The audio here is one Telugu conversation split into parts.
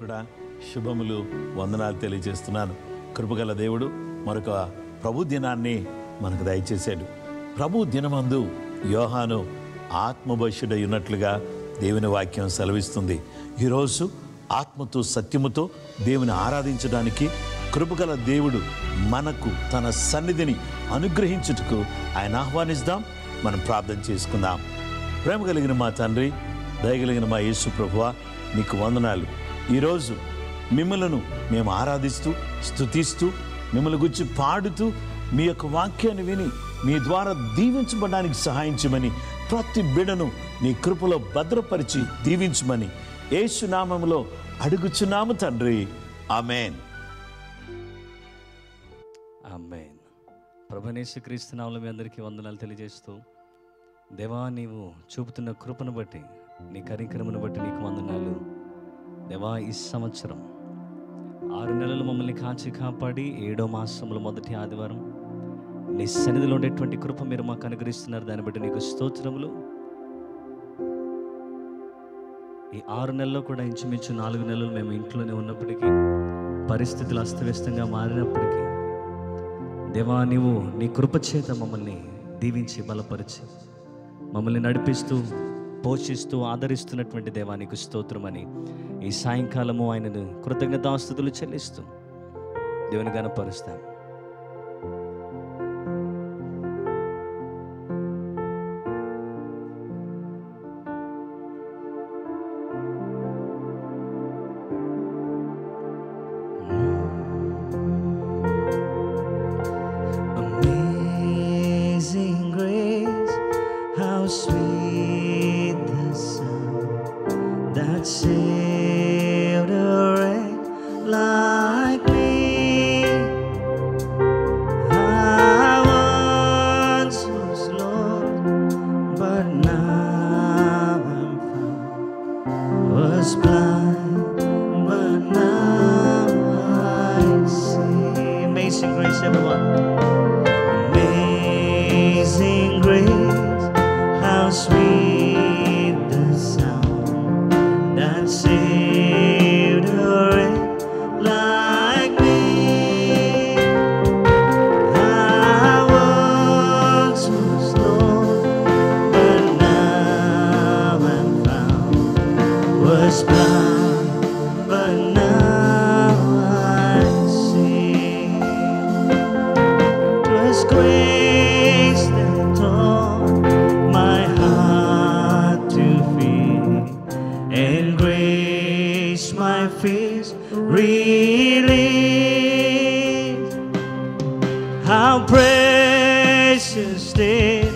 కూడా శుభములు వందనాలు తెలియజేస్తున్నాను. కృపగల దేవుడు మరొక ప్రభు దినాన్ని మనకు దయచేశాడు. ప్రభు దినమందు యోహాను ఆత్మభవిష్యుడై ఉన్నట్లుగా దేవుని వాక్యం సెలవిస్తుంది. ఈరోజు ఆత్మతో సత్యముతో దేవుని ఆరాధించడానికి కృపగల దేవుడు మనకు తన సన్నిధిని అనుగ్రహించుటకు ఆయన ఆహ్వానిస్తాం. మనం ప్రార్థన చేసుకుందాం. ప్రేమ కలిగిన మా తండ్రి, దయగలిగిన మా యేసు ప్రభువా, నీకు వందనాలు. ఈరోజు మిమ్మలను మేము ఆరాధిస్తూ స్తుతిస్తూ మిమ్మల్ని గురించి పాడుతూ మీ యొక్క వాక్యాన్ని విని మీ ద్వారా దీవించబడడానికి సహాయం చేయమని, ప్రతి బిడ్డను నీ కృపలో భద్రపరిచి దీవించమని యేసు నామములో అడుగుచున్నాము తండ్రి. ఆమేన్. ఆమేన్. ప్రభువైన యేసుక్రీస్తు నామములో మీ అందరికీ వందనాలు తెలియజేస్తూ, దేవా నీవు చూపుతున్న కృపను బట్టి, నీ కనికరమును బట్టి నీకు వందనాలు. దేవా ఈ సంవత్సరం 6 నెలలు మమ్మల్ని కాచి కాపాడి 7వ మాసంలో మొదటి ఆదివారం నీ సన్నిధిలో ఉండేటువంటి కృప మీరు మాకు అనుగ్రహిస్తున్నారు. దాన్ని బట్టి నీకు స్తోత్రములు. ఈ 6 నెలల్లో కూడా ఇంచుమించు 4 నెలలు మేము ఇంట్లోనే ఉన్నప్పటికీ, పరిస్థితులు అస్తవ్యస్తంగా మారినప్పటికీ, దేవా నీవు నీ కృప చేత మమ్మల్ని దీవించి బలపరిచి మమ్మల్ని నడిపిస్తూ పోషిస్తూ ఆదరిస్తున్నటువంటి దేవా నీకు స్తోత్రమని ఈ సాయంకాలము ఆయనను కృతజ్ఞతాస్తుతులు చెల్లిస్తూ దేవుని గణపరుస్తాం. Amazing grace, how sweet the sound that saved a wretch like me. I once was lost, but now I'm found. Was blind, but now I see. Amazing grace, everyone. Amazing grace, how sweet the sound that saved a wretch like me. I once was lost, but now I'm found. Was blind, but now I see. 'Twas grace that taught my heart to fear, and grace my fears relieved. How precious did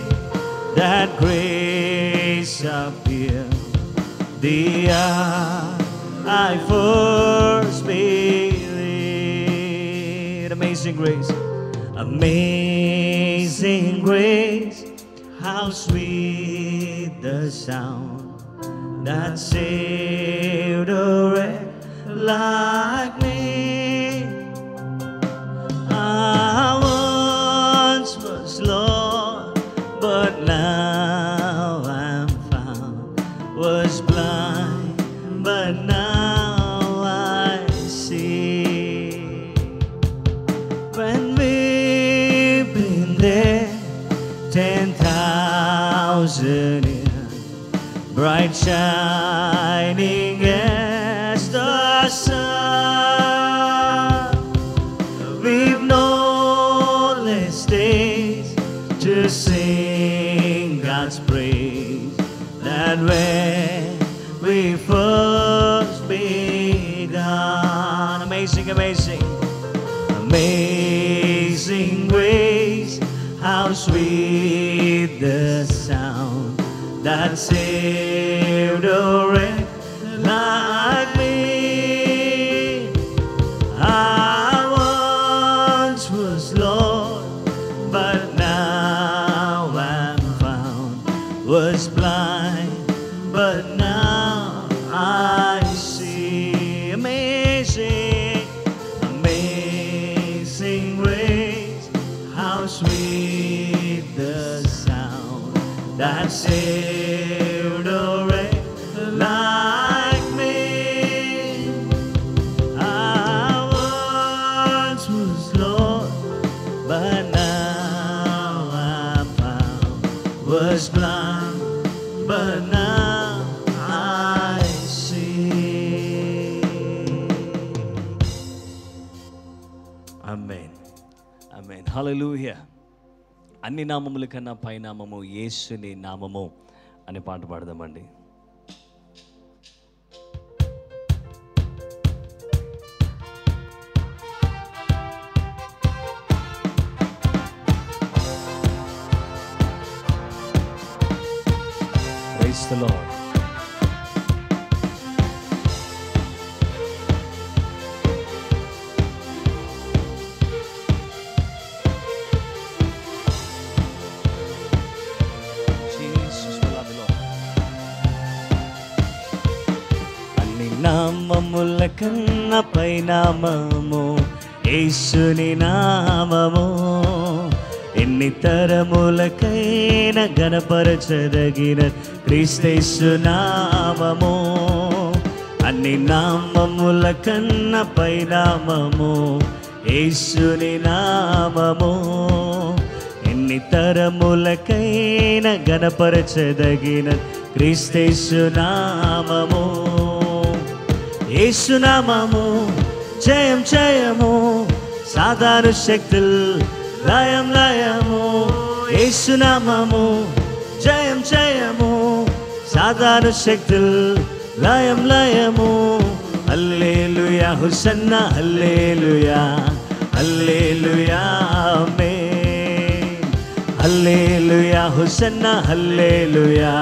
that grace appear the hour I first believed. Amazing grace. Amazing grace, how sweet the sound that saved a wretch like me. I once was lost, but now I'm found. Was blind, but now I see. When we've been there 10,000 years, bright shining as the sun, we've no less days to sing God's praise than when we first began. Amazing, amazing. Amazing grace, how sweet the sound that saved a wretch like me. I once was lost, but now I'm found. Was blind, but now I see. Amazing, amazing grace, how sweet the sound that saved a wretch like me. ఆమేన్, ఆమేన్, హల్లెలూయా. అన్ని నామముల కన్నా పై నామము యేసుని నామము అనే పాట పాడదామండి. Praise the Lord. Jesus, we love you, Lord. అన్ని నామముల కన్నా పై నామము యేసుని నామము, ఎన్ని తరములకైనా గణపరచదగిన క్రీస్తు నామము. అన్ని నామముల కన్నా పై నామము యేసుని నామము, ఎన్ని తరములకైనా గణపరచదగిన క్రీస్తు నామము. యేసు నామము జయం జయము, సాధారణ శక్తులు లయం లయము. యేసు నామము జయం జయము, సాధారణ శక్తులు లయం లయము. హల్లెలూయా హోసన్నా హల్లెలూయా, హల్లెలూయా ఆమేన్. హల్లెలూయా హోసన్నా హల్లెలూయా,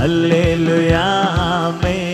హల్లెలూయా ఆమేన్.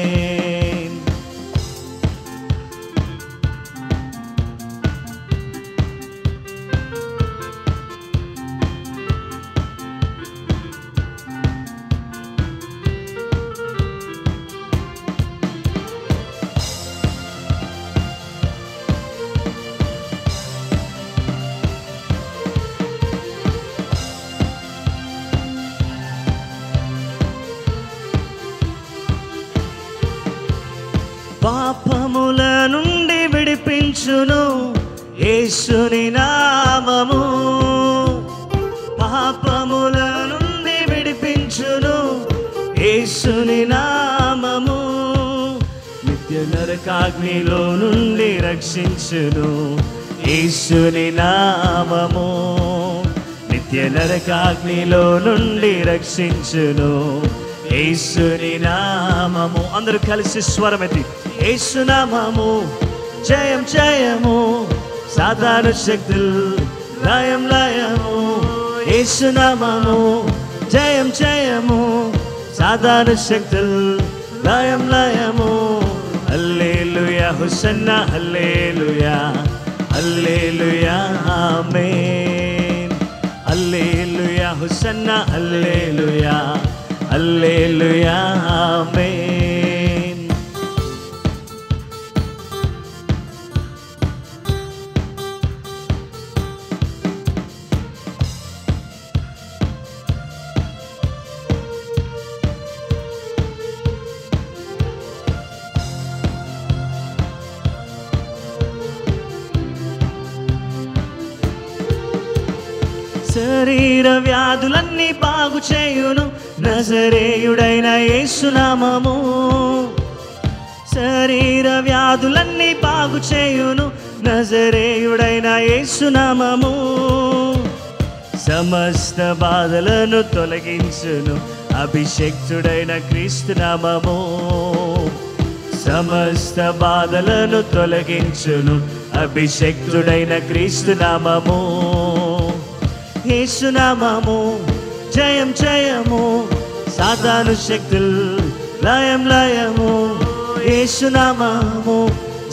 పాపముల నుండి విడిపించును యేసుని నామము, పాపముల నుండి విడిపించును యేసుని నామము. నిత్య నరకాగ్నిలో నుండి రక్షించును యేసుని నామము, నిత్య నరకాగ్నిలో నుండి రక్షించును యేసుని నామము. అందరూ కలిసి స్వరమెత్తి యేసు నామము జయం జయము, సాధారణ శక్తులు లయం లయము. యేసు నామము జయం జయము, సాధారణ శక్తులు లయం లయము. హల్లెలూయా హోసన్నా హల్లెలూయా, హల్లెలూయా ఆమేన్. హల్లెలూయా హోసన్నా హల్లెలూయా, హల్లెలూయా ఆమేన్. శరీర వ్యాధులన్నీ బాగు చేయును నజరేయుడైన యేసు నామము, శరీర వ్యాధులన్నీ బాగు చేయును నజరేయుడైన యేసు నామము. సమస్త బాధలను తొలగించును అభిషేక్తుడైన క్రీస్తు నామము, సమస్త బాధలను తొలగించును అభిషేక్తుడైన క్రీస్తు నామము. యేసు నామము జయం జయము, సాధారణ శక్తులు లయం లయము. యేసు నామము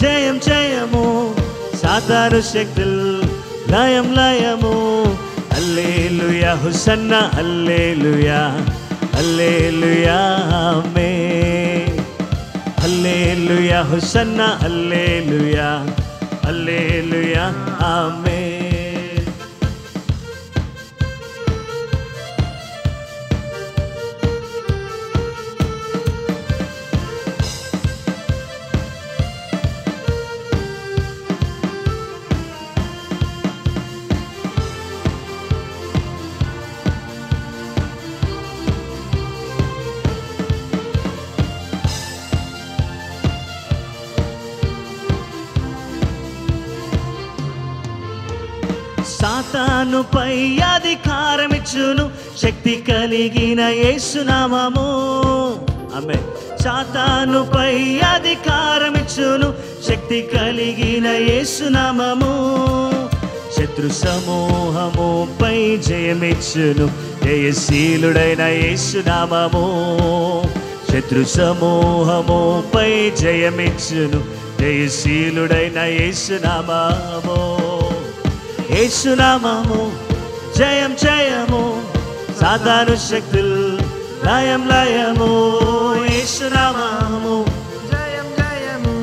జయం జయము, సాధారణ శక్తులు లయం లయము. హల్లెలూయా హోసన్నా హల్లెలూయా, హల్లెలూయా ఆమేన్. హల్లెలూయా హోసన్నా హల్లెలూయా, హల్లెలూయా ఆమేన్. సాతానుపై అధికారమిచ్చును శక్తి కలిగిన యేసునామము. ఆమేన్. సాతానుపై అధికారమిచ్చును శక్తి కలిగిన యేసునామము. శత్రు సమూహముపై జయమిచ్చును జయశీలుడైన యేసునామము. శత్రు సమూహముపై జయమిచ్చును జయశీలుడైన యేసునామము. యేసునామము జయం జయము సాతాను శక్తులు లయం లయము. యేసునామము జయం జయము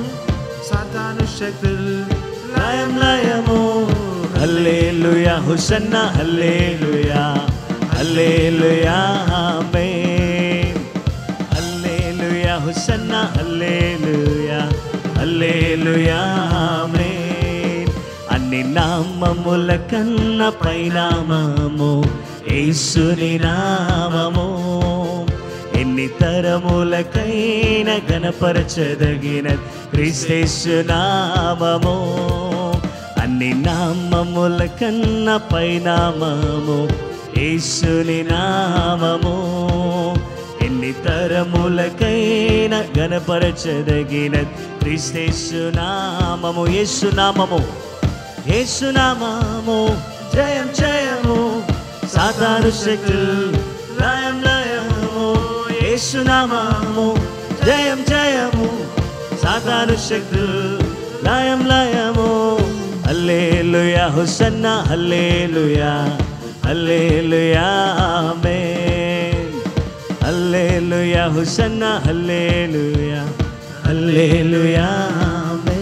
సాతాను శక్తులు లయం లయము. హల్లెలూయా హోసన్నా హల్లెలూయా హల్లెలూయా ఆమేన్. హల్లెలూయా హోసన్నా హల్లెలూయా హల్లెలూయా ఆమేన్. అన్ని నామముల కన్నా పైనామము యేసుని నామము. ఎన్ని తరములకైనా గణపరచదగిన క్రీస్తు నామము. అన్ని నామముల కన్నా పైనామము యేసుని నామము. ఎన్ని తరములకైనా గణపరచదగిన క్రీస్తు నామము. యేసునామము యేసునామము జయం జయము సాతాను శక్తులు లయం లయము. యేసునామము జయం జయము సాతాను శక్తులు లయం లయము. హల్లెలూయా హోసన్నా హల్లెలూయా హల్లెలూయా ఆమేన్. హల్లెలూయా హోసన్నా హల్లెలూయా హల్లెలూయా ఆమేన్.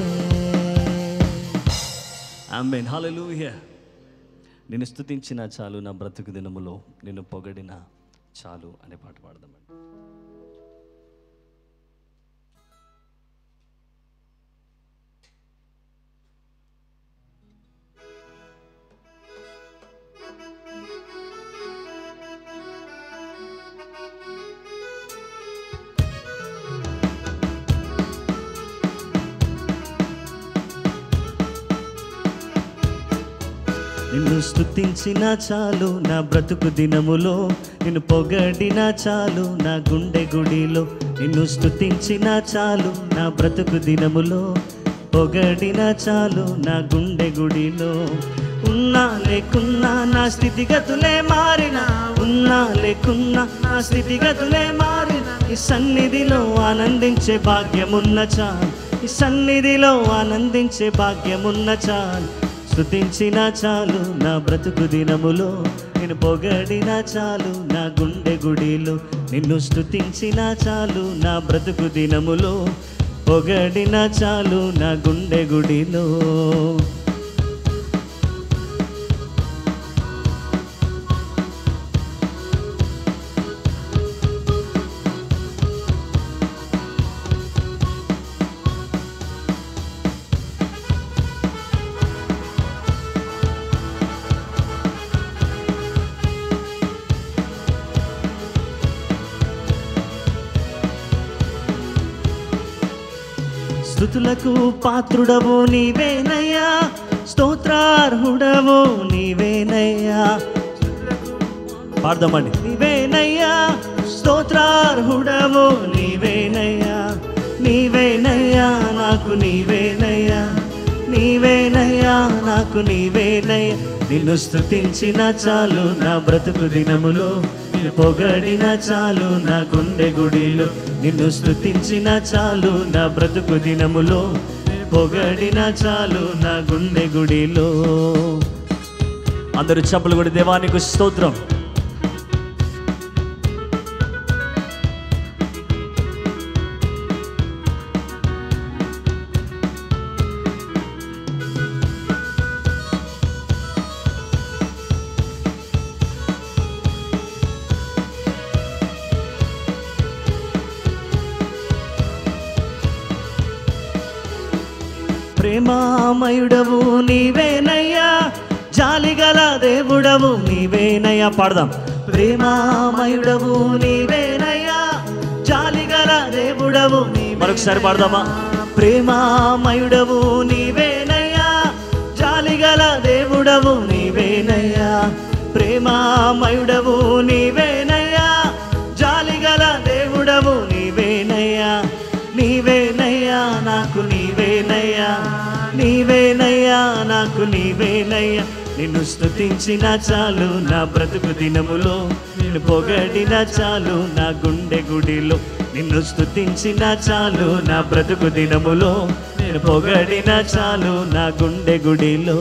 ఆమేన్. హల్లెలూయా. నిన్ను స్తుతించిన చాలు నా బ్రతుకు దినములో, నిన్ను పొగడిన చాలు అనే పాట పాడదామండి. నిన్ను స్తుతించిన చాలు నా బ్రతుకు దినములో, నిన్ను పొగడిన చాలు నా గుండె గుడిలో. నిన్ను స్తుతించిన చాలు నా బ్రతుకు దినములో, పొగడిన చాలు నా గుండె గుడిలో. ఉన్నా లేకున్నా నా స్థితిగతులే మారిన, ఉన్నా లేకున్నా నా స్థితిగతులే మారిన, ఈ సన్నిధిలో ఆనందించే భాగ్యమున్న చాలు, ఈ సన్నిధిలో ఆనందించే భాగ్యమున్న చాలు. స్తుతించిన చాలు నా బ్రతుకు దినములో, నిన్ను పొగడిన చాలు నా గుండె గుడిలో. నిన్ను స్తుతించిన చాలు నా బ్రతుకు దినములో, పొగడిన చాలు నా గుండె గుడిలో. స్తుతులకు పాత్రుడవు నీవేనయ్యా, స్తోత్రార్హుడవు నీవేనయ్యా. పాడదామండి. నీవేనయ్యా స్తోత్రార్హుడవు నీవేనయ్యా, నీవేనయ్యా నాకు నీవేనయ్యా, నీవేనయ్యా నాకు నీవేనయ్యా. నిన్ను స్తుతించిన చాలు నా బ్రతుకు దినములో, నిన్ను పొగడిన చాలు నా గుండె గుడిలో. నిన్ను స్తుతించిన చాలు నా బ్రతుకు దినములో, పొగడిన చాలు నా గుండె గుడిలో. అందరూ చప్పలు కొడి దేవానికి స్తోత్రం. ప్రేమామయుడవు నీవేనయ్యా, జాలిగల దేవుడవు నీవేనయ్యా. పాడదాం. ప్రేమామయుడవు నీవేనయ్యా, జాలిగల దేవుడవు నీవే. మరొకసారి పాడదామా. ప్రేమామయుడవు నీవేనయ్యా, జాలిగల దేవుడవు నీవే ప్రేమామయుడవు నీవేనయ్యా, జాలిగల దేవుడవు నీవేనయ్యా, నీవేనయ్యా నాకు నీవేనయ్యా, నీవేనయ్యా నాకు నీవేనయ్యా. నిన్ను స్తుతించిన చాలు నా బ్రతుకు దినములో, నిన్ను పొగడిన చాలు నా గుండె గుడిలో. నిన్ను స్తుతించిన చాలు నా బ్రతుకు దినములో, నిన్ను పొగడిన చాలు నా గుండె గుడిలో.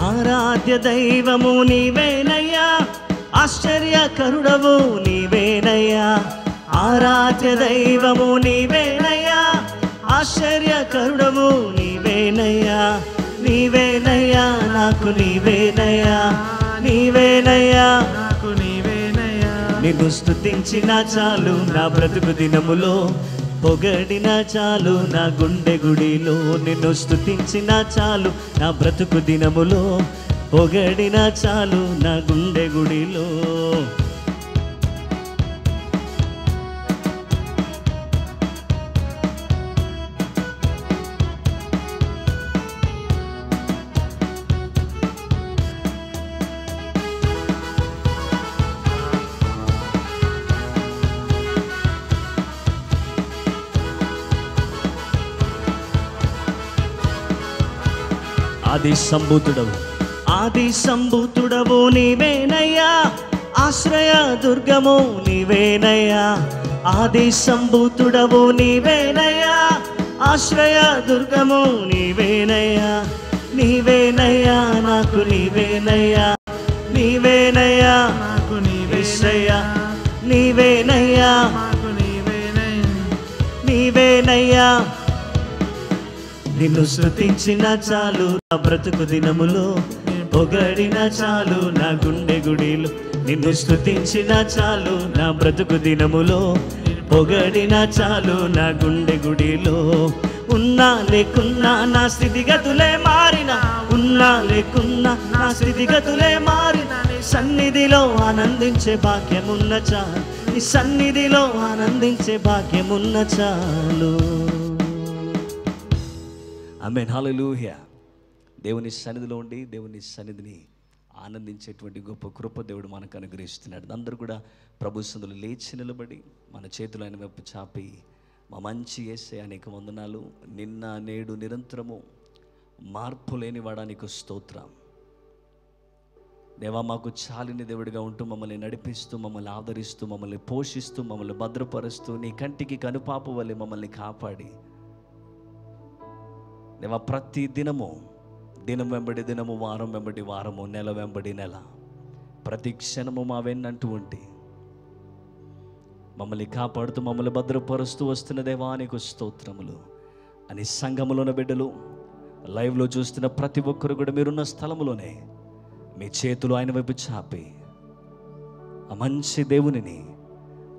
ఆరాధ్య దైవము నీవేనయ్యా, ఆశ్చర్యకరుడవు నీవేనయ్యా, ఆరాధ్య దైవము నీవేనయ్యా, ఆశ్చర్యకరుడవు నీవేనయ్యా, నీవేనయ్యా నాకు నీవేనయ్యా, నీవేనయ్యా నాకు నీవేనయ్యా. నిన్ను స్తుతించిన చాలు నా బ్రతుకు దినములో, పొగడిన చాలు నా గుండె గుడిలో. నిన్ను స్తుతించిన చాలు నా బ్రతుకు దినములో, పొగడిన చాలు నా గుండె గుడిలో. ఆది సంభూతుడవు, ఆది సంభూతుడవు నీవేనయ్యా, ఆశ్రయ దుర్గము నీవేనయ్యా, ఆది సంభూతుడవు నీవేనయ్యా, ఆశ్రయ దుర్గము నీవేనయ్యా, నీవేనయ్యా నాకు నీవేనయ్యా, నీవేనయ్యా నాకు యేసయ్యా, నీవేనయ్యా నాకు నీవేనయ్యా. నీవేనయ్యా. నిన్ను స్తుతించిన చాలు నా బ్రతుకు దినములో, పొగడిన చాలు నా గుండె గుడిలో. నిన్ను స్తుతించిన చాలు నా బ్రతుకు దినములో, పొగడిన చాలు నా గుండె గుడిలో. ఉన్నా లేకున్నా నా స్థితిగతులే మారిన, ఉన్నా లేకున్నా నా స్థితిగతులే మారిన, నీ సన్నిధిలో ఆనందించే భాగ్యమున్న చాలు, నీ సన్నిధిలో ఆనందించే భాగ్యమున్న చాలు. ఆమేన్, హల్లెలూయా. దేవుని సన్నిధిలో ఉండి దేవుని సన్నిధిని ఆనందించేటువంటి గొప్ప కృప దేవుడు మనకు అనుగ్రహిస్తున్నాడు. అందరూ కూడా ప్రభు సన్నిధిలో లేచి నిలబడి మన చేతులు ఆయన వైపు చాపి, మా మంచి యేసయ్యా నీకు వందనాలు, నిన్న నేడు నిరంతరము మార్పు లేనివాడా నీకు స్తోత్రం. దేవా, మాకు చాలిని దేవుడిగా ఉంటూ మమ్మల్ని నడిపిస్తూ, మమ్మల్ని ఆదరిస్తూ, మమ్మల్ని పోషిస్తూ, మమ్మల్ని భద్రపరుస్తూ, నీ కంటికి కనుపాపు వలె మమ్మల్ని కాపాడి దేవా, ప్రతి దినము, దినం వెంబడి దినము, వారం వెంబడి వారము, నెల వెంబడి నెల, ప్రతి క్షణము మా వెన్నంటూ ఉంటే మమ్మల్ని కాపాడుతూ మమ్మల్ని భద్రపరుస్తూ వస్తున్న దేవా నీకు స్తోత్రములు అని సంఘములోని బిడ్డలు, లైవ్లో చూస్తున్న ప్రతి ఒక్కరు కూడా మీరున్న స్థలములోనే మీ చేతులు ఆయన వైపు చాపి ఆ మంచి దేవునిని,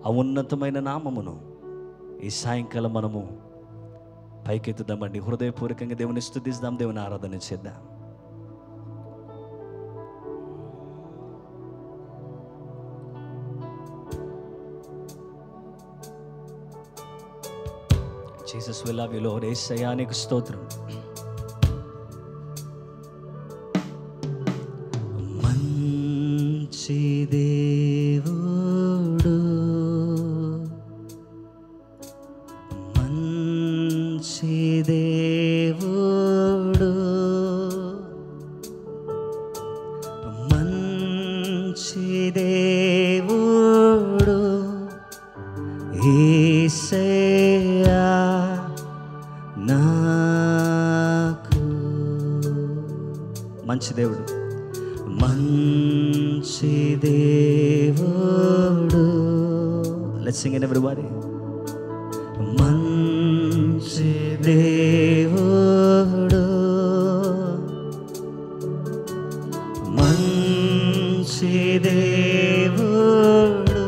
ఆ ఉన్నతమైన నామమును ఈ సాయంకాలం మనము పైకెత్తుదామండి. హృదయపూర్వకంగా దేవుని స్తుతిద్దాం, దేవుని ఆరాధన చేద్దాం. Jesus we love you lord. యేసయ్యా నీకు స్తోత్రం. మంచి దేవుడు, మంచి దేవుడు, మంచి దేవుడు యేసయ్యా నాకు. మంచి దేవుడు, మంచి దేవుడు. Let's sing it everybody. మంచి దేవుడు, మంచి దేవుడు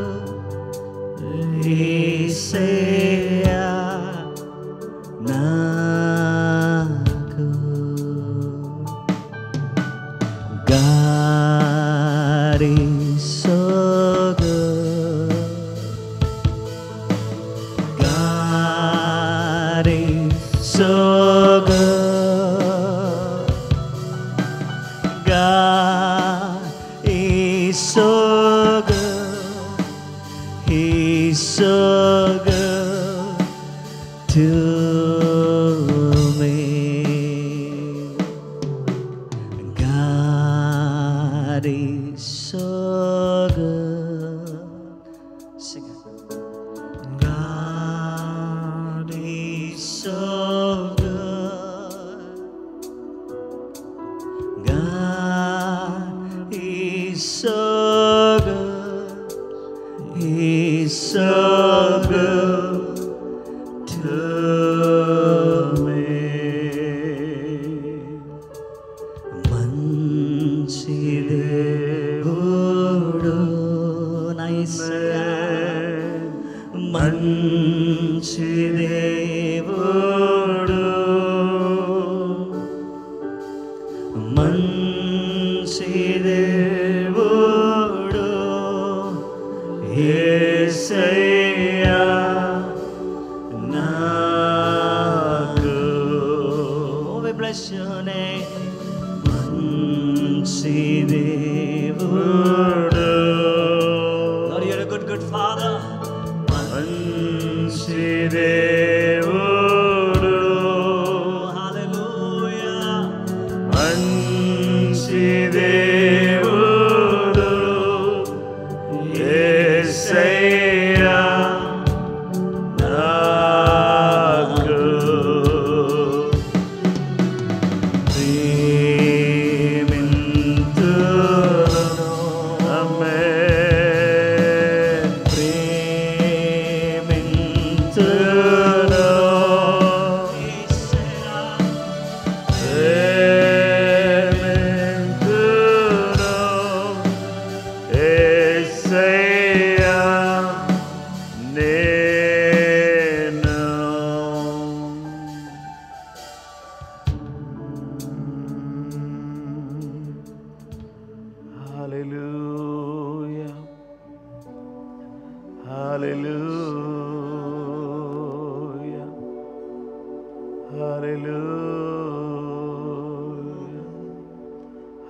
is so good. God is so good. God is so good. He's so good to me. God is so good. Sing it. God is so good. God is so good. He's so good to me. మంచి దేవుడు నా యేసయ్యా, మంచి దేవుడు, మంచి దేవుడు యేసయ్యా నాకు. Oh, we bless your name. మంచి దేవుడు. Lord, you're a good, good Father. మంచి దేవుడు. Hallelujah. మంచి దేవుడు యేసయ్యా నాకు. ప్రేమింతును. ఆమేన్. ప్రేమింతును. యేసయ్యా. ప్రేమింతును. యేసయ్యా నేను. Hallelujah. Hallelujah. Hallelujah.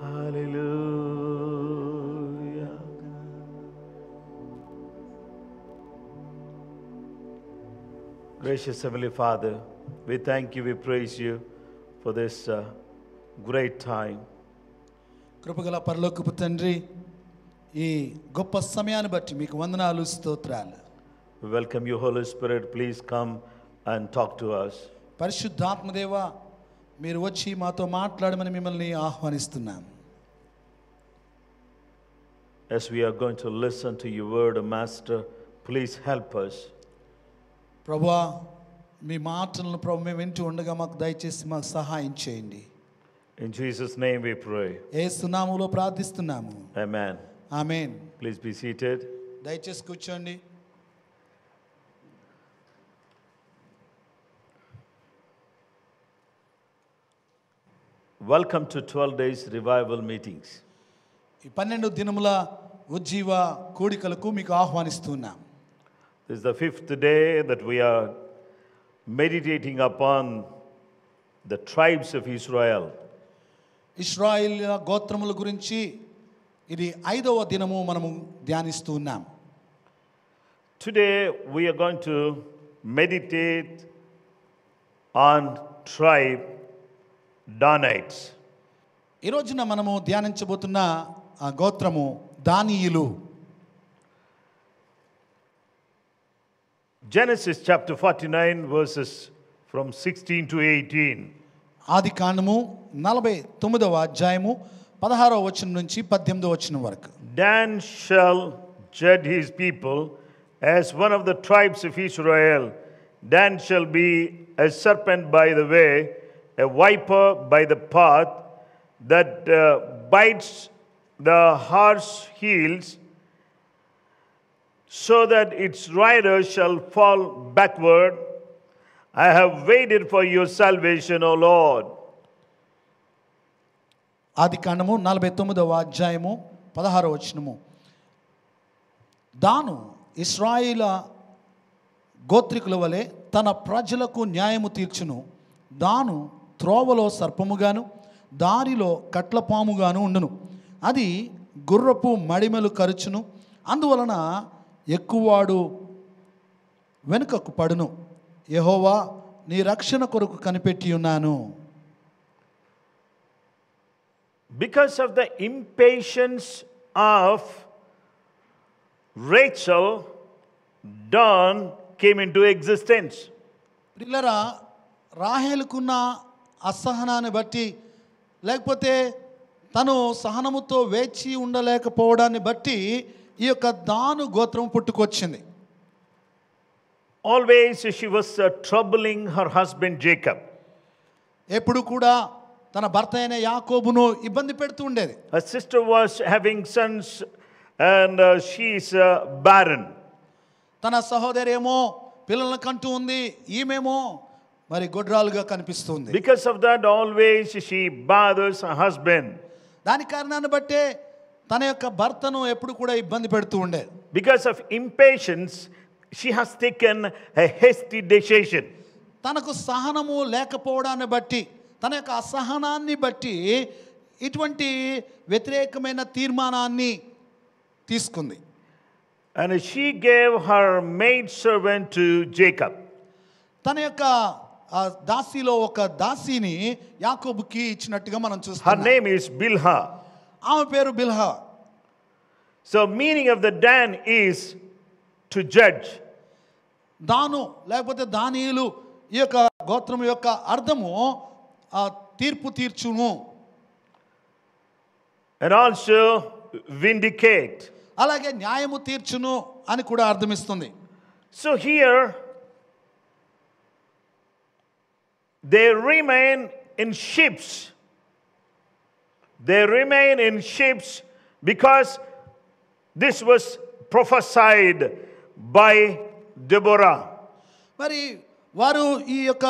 Hallelujah. Gracious Heavenly Father, we thank you, we praise you for this great time. కృపగల పరలోకపు తండ్రి, ఈ గొప్ప సమయాన్ని బట్టి మీకు వందనాలు, స్తోత్రాలు. We welcome you, Holy Spirit. Please come and talk to us. పరిశుద్ధాత్మదేవ, మీరు వచ్చి మాతో మాట్లాడమని మిమ్మల్ని ఆహ్వానిస్తున్నాం. As we are going to listen to your word, Master, please help us. ప్రభువా, మీ మాటలను ప్రభు మేము వింటూ ఉండగా మాకు దయచేసి మాకు సహాయం చేయండి. In Jesus' name we pray. యేసు నామములో ప్రార్థిస్తున్నాము. Amen. Amen. Please be seated. దయచేసి కూర్చోండి. Welcome to 12 days revival meetings. ఈ 12 దినముల ఉజ్జీవ కూడికలకు మీకు ఆహ్వానిస్తున్నాం. This is the 5th day that we are meditating upon the tribes of Israel. ఇశ్రాయేలు గోత్రముల గురించి ఇది 5వ దినము మనము ధ్యానిస్తూ ఉన్నాం. Today we are going to meditate on tribe Danites. ఈ రోజున మనము ధ్యానించబోతున్న ఆ గోత్రము దానియులు. Genesis chapter 49 verses from 16 to 18. ఆది కాండము 49వ అధ్యాయము 16వ వచనం నుంచి 18వ వచనం వరకు. Dan shall judge his people as one of the tribes of Israel. Dan shall be a serpent by the way, a viper by the path, that bites the horse heels, so that its rider shall fall backward. I have waited for your salvation, O Lord. ఆది కాండము 49వ అధ్యాయము 16వ వచనము. దాను ఇశ్రాయేలు గోత్రికుల వలె తన ప్రజలకు న్యాయము తీర్చును. దాను త్రోవలో సర్పముగాను దారిలో కట్లపాముగాను ఉండును. అది గుర్రపు మడిమెలు కరుచును. అందువలన ఎక్కువాడు వెనుకకు పడును. యెహోవా నీ రక్షణ కొరకు కనిపెట్టి ఉన్నాను. Because of the impatience of Rachel, Dan came into existence. ప్రియులారా, రాహేలుకున్న అసహనాన్ని బట్టి లేకపోతే తను సహనముతో వేచి ఉండలేకపోవడాన్ని బట్టి ఈ యొక్క దాను గోత్రం పుట్టుకొచ్చింది. Always she was troubling her husband Jacob. ఎప్పుడు కూడా తన భర్త అయిన యాకోబును ఇబ్బంది పెడుతూ ఉండేది. Her sister was having sons and she is barren. తన సహోదరి ఏమో పిల్లలను కంటూ ఉంది, ఈమెమో మరి గొడ్రాలుగా కనిపిస్తుంది. Because of that, always she bothers her husband. దాని కారణాన్ని బట్టే తన యొక్క భర్తను ఎప్పుడు కూడా ఇబ్బంది పెడుతూ ఉండేది. Because of impatience, she has taken a hasty decision. తనకు సహనము లేకపోవడాన్ని బట్టి, తన యొక్క అసహనాన్ని బట్టి ఇటువంటి వ్యతిరేకమైన తీర్మానాన్ని తీసుకుంది. And she gave her maid servant to Jacob. తన యొక్క దాసిలో ఒక దాసిని యాకోబుకి ఇచ్చినట్టుగా మనం Her చూస్తున్నాం. name is Bilhah. ఆమె పేరు Bilhah. So meaning of the Dan is to judge. దాను లేకపోతే దానియులు ఈ యొక్క గోత్రం యొక్క అర్థము తీర్పు తీర్చును, And also vindicate. అలాగే న్యాయము తీర్చును అని కూడా అర్థమిస్తుంది. So here they remain in ships. They remain in ships because this was prophesied by Deborah. మరి వారు ఈ యొక్క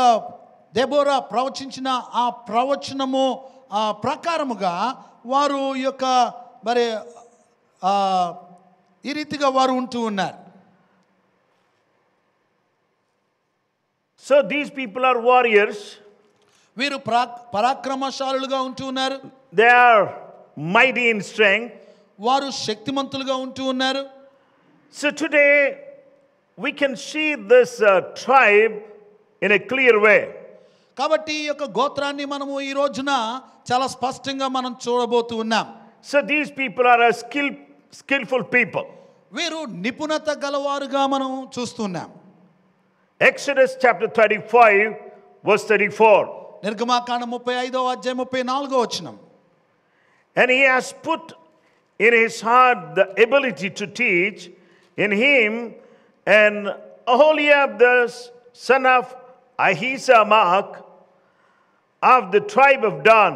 దెబోరా ప్రవచించిన ఆ ప్రవచనము ప్రకారముగా వారు ఈ యొక్క మరి ఈ రీతిగా వారు ఉంటూ ఉన్నారు. So these people are warriors. వీరు పరాక్రమశాలులుగా ఉంటూ ఉన్నారు. They are mighty in strength. వారు శక్తిమంతులుగా ఉంటూ ఉన్నారు. So today we can see this tribe in a clear way. కాబట్టి ఈ యొక్క గోత్రాన్ని మనము ఈ రోజున చాలా స్పష్టంగా మనం చూడబోతూ ఉన్నాం. So these people are a skillful people. వీరు నిపుణత గలవారుగా మనం చూస్తున్నాం. Exodus chapter 35 verse 34. నిర్గమాకాండం 35వ అధ్యాయం 34వ వచనం. And he has put in his heart the ability to teach in him, and Aholiab the son of Ahisamach of the tribe of Dan.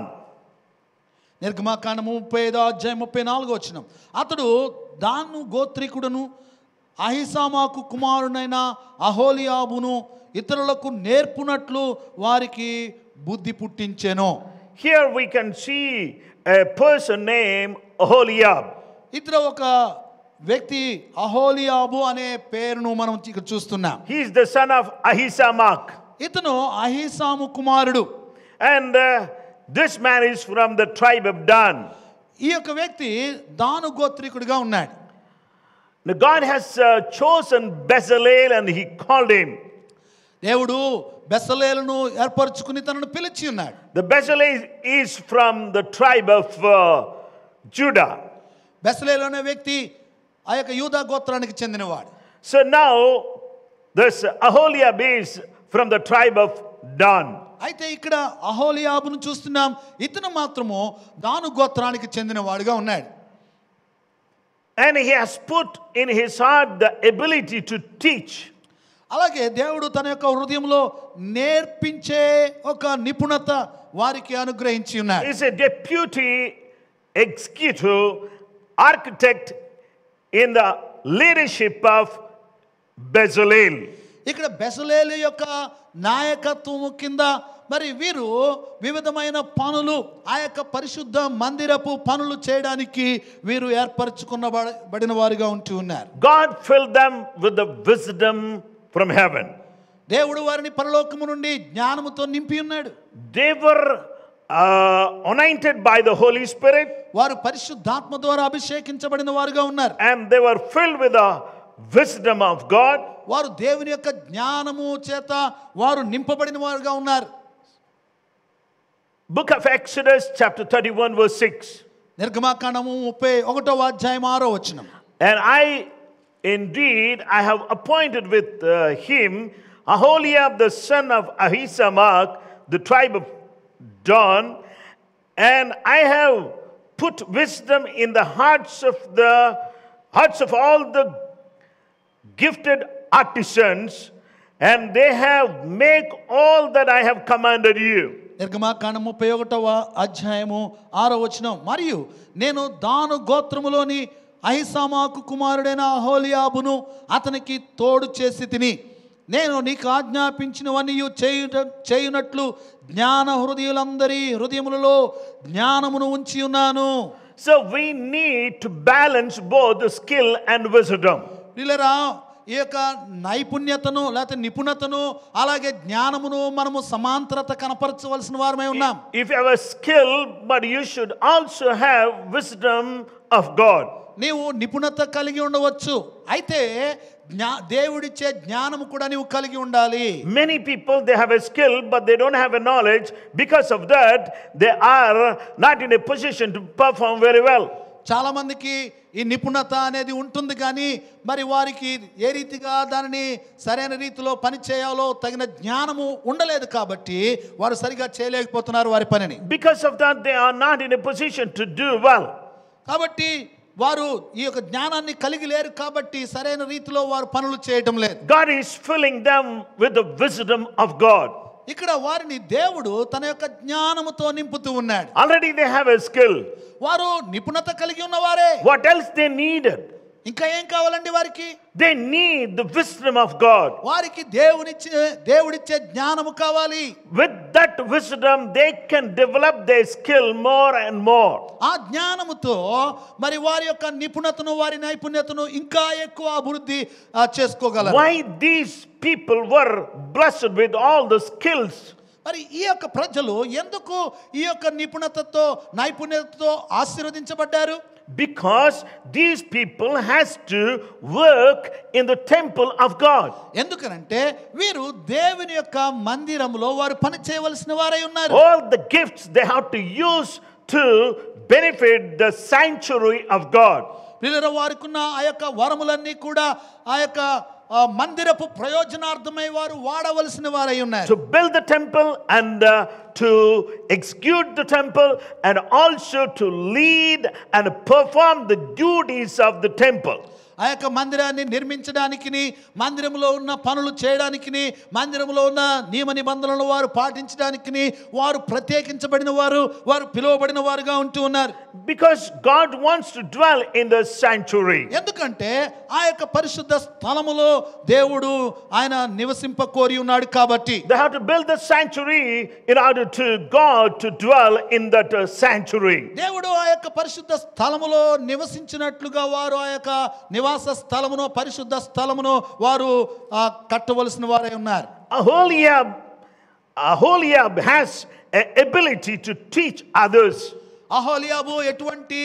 నిర్గమాకాండం 35వ అధ్యాయం 34వ వచనం. అతడు దాను గోత్రికుడును అహిసామాకు కుమారునైన అహోలియాబును ఇతరులకు నేర్పునట్లు వారికి బుద్ధి పుట్టించెను. Here we can see a person named Aholiab. ఇతడు ఒక వ్యక్తి అహోలియాబు అనే పేరును మనం ఇక్కడ చూస్తున్నాం. He is the son of Ahisamach. ఇతను అహిసాము కుమారుడు. And this man is from the tribe of Dan. ఈ యొక్క వ్యక్తి దాను గోత్రికుడిగా ఉన్నాడు. Now God has chosen Bezalel and he called him. దేవుడు బెసలేలును ఏర్పరచుకుని తనను పిలిచి ఉన్నాడు. The Bezalel is from the tribe of Judah. బెసలేలు అనే వ్యక్తి ఆ యొక్క యూదా గోత్రానికి చెందినవాడు. So now this Aholiab is from the tribe of Dan. అయితే ఇక్కడ అహోలియాబును చూస్తున్నాం. ఇతను మాత్రము దాను గోత్రానికి చెందినవాడుగా ఉన్నాడు. And he has put in his heart the ability to teach. అలాగే దేవుడు తన యొక్క హృదయంలో నేర్పించే ఒక నిపుణత వారికి అనుగ్రహించి ఉన్నాడు. He is a deputy executive architect in the leadership of Bezalel. ఇక్కడ బెసలేలు యొక్క నాయకత్వము కింద మరి వీరు వివిధమైన పనులు ఆ యొక్క పరిశుద్ధ మందిరపు పనులు చేయడానికి వీరు ఏర్పరచుకున్నబడిన వారుగా ఉంటూ ఉన్నారు. God filled them with the wisdom from heaven. దేవుడు వారిని పరలోకము నుండి జ్ఞానముతో నింపి ఉన్నాడు. They were anointed by the Holy Spirit, వారు పరిశుద్ధాత్మ ద్వారా అభిషేకించబడిన వారుగా ఉన్నారు. and they were filled with the wisdom of God. వారు దేవుని యొక్క జ్ఞానము చేత వారు నింపబడిన వారుగా ఉన్నారు. Book of Exodus chapter 31 verse 6. నిర్గమాకాండము 31వ అధ్యాయం 6వ వచనం. And indeed I have appointed with him Aholiab the son of Ahisamach, the tribe of Dan, and I have put wisdom in the hearts of all the gifted artisans, and they have made all that I have commanded you. నిర్గమాకాండం 31వ అధ్యాయము 6వ వచనం. మరియు నేను దాను గోత్రములోని అహిసామాకు కుమారుడైన అహోలియాబును అతనికి తోడు చేసి తిని నేను నీకు ఆజ్ఞాపించినవన్నీ చేయునట్లు జ్ఞాన హృదయులందరి హృదయములలో జ్ఞానమును ఉంచి ఉన్నాను. So we need to balance both the skill and wisdom. వీళ్ళరా ఈ యొక్క నైపుణ్యతను లేకపోతే నిపుణతను అలాగే జ్ఞానమును మనము సమాంతరత కనపరచవలసిన వారమై ఉన్నాం. If you have a skill, but you should also have wisdom of God. నీవు నిపుణత కలిగి ఉండవచ్చు, అయితే దేవుడిచ్చే జ్ఞానము కూడా నీవు కలిగి ఉండాలి. Many people, they have a skill but they don't have a knowledge. Because of that, they are not in a position to perform very well. చాలా మందికి ఈ నిపుణత అనేది ఉంటుంది, కానీ మరి వారికి ఏ రీతిగా దానిని సరైన రీతిలో పని చేయాలో తగిన జ్ఞానము ఉండలేదు, కాబట్టి వారు సరిగా చేయలేకపోతున్నారు వారి పనిని. Because of that, they are not in a position to do well. కాబట్టి వారు ఈ యొక్క జ్ఞానాన్ని కలిగి లేరు, కాబట్టి సరైన రీతిలో వారు పనులు చేయటం లేదు. God is filling them with the wisdom of God. ఇక్కడ వారిని దేవుడు తన యొక్క జ్ఞానముతో నింపుతూ ఉన్నాడు. Already they have a skill. వారు నిపుణత కలిగి ఉన్నవారే. What else they needed? ఇంకా ఏం కావాలండి వారికి? They need the wisdom of God. వారికి దేవుడిచ్చే జ్ఞానము కావాలి. With that wisdom, they can develop their skill more and more. ఆ జ్ఞానముతో మరి వారి యొక్క నిపుణతను వారి నైపుణ్యతను ఇంకా ఎక్కువ అభివృద్ధి చేసుకోగలరు. Why these people were blessed with all the skills? మరి ఈ యొక్క ప్రజలు ఎందుకు ఈ యొక్క నిపుణతతో నైపుణ్యతతో ఆశీర్వదించబడ్డారు? Because these people has to work in the temple of God. ఎందుకనంటే వీరు దేవుని యొక్క మందిరములో వారు పని చేయవలసిన వారై ఉన్నారు. All the gifts they have to use to benefit the sanctuary of God. వీళ్ళ వారికున్న ఆ యొక్క వరములన్నీ కూడా ఆ యొక్క మందిరపు ప్రయోజనార్థమై వారు వాడవలసిన వారై ఉన్నారు. To build the temple and to execute the temple and also to lead and perform the duties of the temple. ఆ యొక్క మందిరాన్ని నిర్మించడానికి, మందిరంలో ఉన్న పనులు చేయడానికి, మందిరంలో ఉన్న నియమ నిబంధనలను వారు పాటించడానికి వారు ప్రత్యేకించబడిన వారు, వారు పిలువబడిన వారుగా ఉంటూ ఉన్నారు. Because God wants to dwell in the sanctuary. ఎందుకంటే ఆ యొక్క పరిశుద్ధ స్థలములో దేవుడు ఆయన నివసింప కోరి ఉన్నాడు కాబట్టి. They have to build the sanctuary in order to God to dwell in that sanctuary. దేవుడు ఆ యొక్క పరిశుద్ధ స్థలములో నివసించినట్లుగా వారు ఆ యొక్క నివాస స్థలమును, పరిశుద్ధ స్థలమును వారు కట్టవలసిన వారై ఉన్నారు. Aholiab has an ability to teach others. అహోలియాబు ఎటువంటి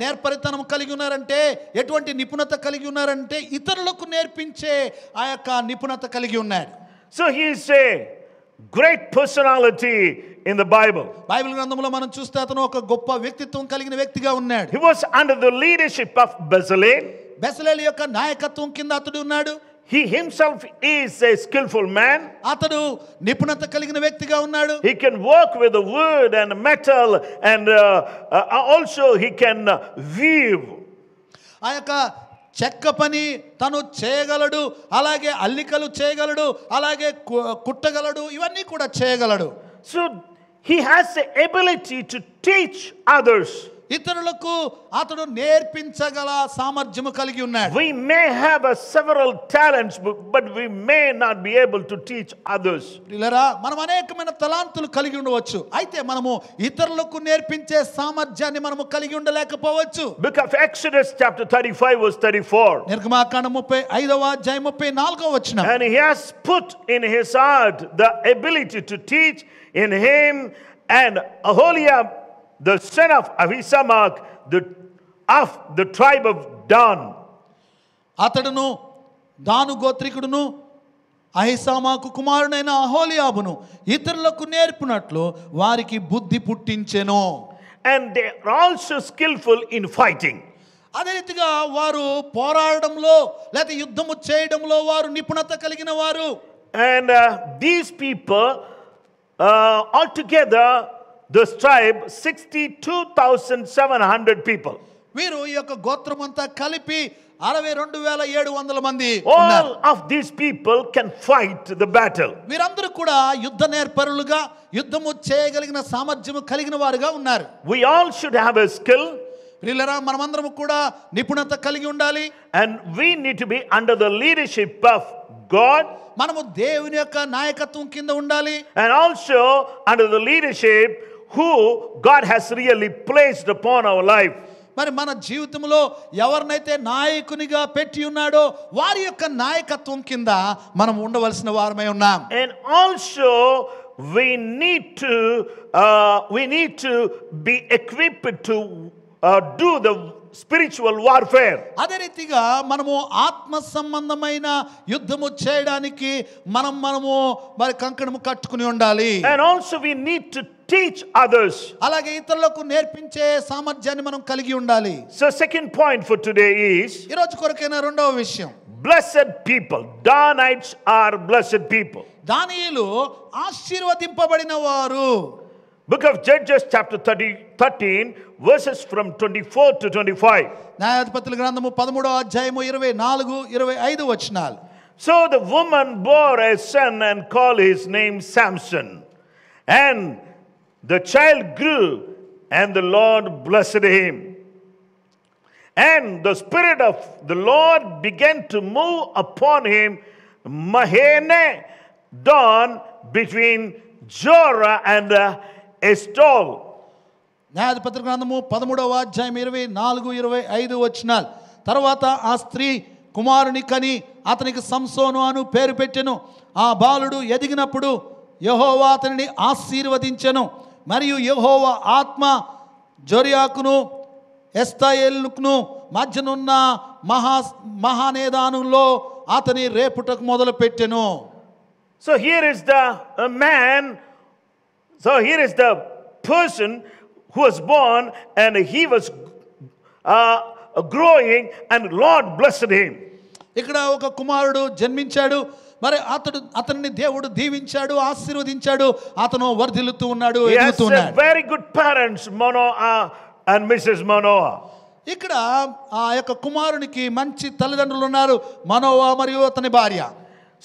నేర్పరితనం కలిగి ఉన్నారంటే, ఎటువంటి నిపుణత కలిగి ఉన్నారంటే ఇతరులకు నేర్పించే ఆ యొక్క నిపుణత కలిగి ఉన్నాడు. So he is a great personality in the Bible. Bible గ్రంథంలో మనం చూస్తే అతను ఒక గొప్ప వ్యక్తిత్వం కలిగిన వ్యక్తిగా ఉన్నాడు. He was under the leadership of Bezalel. బెసలేలు యొక్క నాయకత్వం కింద అతడు ఉన్నాడు. He himself is a skillful man. అతడు నిపుణత కలిగిన వ్యక్తిగా ఉన్నాడు. He can work with the wood and metal, and also he can weave. ఆ యొక్క చెక్క పని తను చేయగలడు, అలాగే అల్లికలు చేయగలడు, అలాగే కుట్టగలడు, ఇవన్నీ కూడా చేయగలడు. So he has the ability to teach others. ఇతరులకు అతడు నేర్పించగల సామర్థ్యము కలిగి ఉన్నాడు. We may have several talents, but we may not be able to teach others. ప్రియులారా, మనం అనేకమైన తలాంతులు కలిగి ఉండవచ్చు, అయితే మనము ఇతరులకు నేర్పించే సామర్థ్యాన్ని మనము కలిగి ఉండలేకపోవచ్చు. Book of Exodus chapter 35 verse 34. నిర్గమాకాండం 35వ అధ్యాయం 34వ వచనం. And he has put in his heart the ability to teach in him and Aholiab, the son of Ahisamach, of the tribe of Dan. అతడును దాను గోత్రికుడును అహిసామాకు కుమారుడైన అహోలియాబును ఇతరులకు నేర్పినట్లు వారికి బుద్ధి పుట్టించెను. And they are also skillful in fighting. అదే రీతిగా వారు పోరాడడంలో లేదా యుద్ధము చేయడంలో వారు నిపుణత కలిగిన వారు. And these people altogether, this tribe, 62,700 people. వీరు ఈ యొక్క గోత్రం అంతా కలిపి 62,700 మంది All ఉన్నారు. of these people can fight the battle. వీరందరూ కూడా యుద్ధ నేర్పరులుగా యుద్ధము చేయగలిగిన సామర్థ్యము కలిగిన వారుగా ఉన్నారు. We all should have a skill. ప్రియులారా, మనమందరం కూడా నిపుణత కలిగి ఉండాలి. And we need to be under the leadership of God. మనము దేవుని యొక్క నాయకత్వం కింద ఉండాలి. And also under the leadership who God has really placed upon our life. మరి మన జీవితంలో ఎవరినైతే నాయకునిగా పెట్టి ఉన్నాడో వారి యొక్క నాయకత్వం కింద మనం ఉండవలసిన వారమై ఉన్నాం. And also we need to be equipped to do the spiritual warfare. అదే రీతిగా మనము ఆత్మ సంబంధమైన యుద్ధము చేయడానికి మనము మరి కంకణము కట్టుకుని ఉండాలి. And also we need to teach others. అలాగే ఇతరులకు నేర్పించే సామర్థ్యాన్ని మనం కలిగి ఉండాలి. So second point for today is ఈ రోజు కొరకైన రెండవ విషయం, blessed people. Danites are blessed people. దానియేలు ఆశీర్వదింపబడిన వారు. Book of Judges chapter 13 verses from 24 to 25. న్యాయాధిపతుల గ్రంథము 13వ అధ్యాయము 24-25 వచనాలు. So the woman bore a son and called his name Samson. And the child grew, and the Lord blessed him. And the Spirit of the Lord began to move upon him, Mahane Dawn, between Jorah and Eshtaol. న్యాయాధిపతుల గ్రంథము 13వ అధ్యాయం 24-25 వచనాలు. తర్వాత ఆ స్త్రీ కుమారుని కని అతనికి సంసోను అను పేరు పెట్టెను. ఆ బాలుడు ఎదిగినప్పుడు యెహోవా అతనిని ఆశీర్వదించెను. మరియు యెహోవా ఆత్మ జొరియాకును ఎస్తాయేలుకును మధ్యనున్న మహానేదానులో అతని రేపుటకు మొదలు పెట్టెను. So here is the man. So here is the person who was born, and he was growing, and Lord blessed him. ఇక్కడ ఒక కుమారుడు జన్మించాడు. మరి అతన్ని దేవుడు దీవించాడు, ఆశీర్వదించాడు. అతను వర్ధిల్లుతూ ఉన్నాడు, ఎదుగుతూ ఉన్నాడు. Very good parents, Manoah and Mrs. Manoah. ఇక్కడ ఆ యొక్క కుమారునికి మంచి తల్లిదండ్రులు ఉన్నారు, మనోవా మరియు అతని భార్య.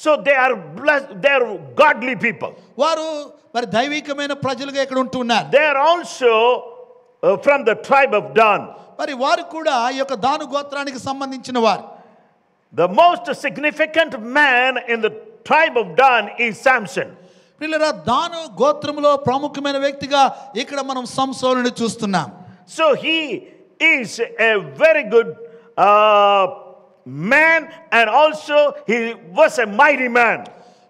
So they are blessed, they are godly people. వారు మరి దైవికమైన ప్రజలుగా ఇక్కడ ఉంటున్నారు. They are also from the tribe of Dan. మరి వారు కూడా ఈ యొక్క దాను గోత్రానికి సంబంధించిన వారు. The most significant man in the tribe of Dan is Samson. పిల్లరా, దాను గోత్రములో ప్రాముఖ్యమైన వ్యక్తిగా ఇక్కడ మనం సంసోనుని చూస్తున్నాం. So he is a very good man, and also he was a mighty man.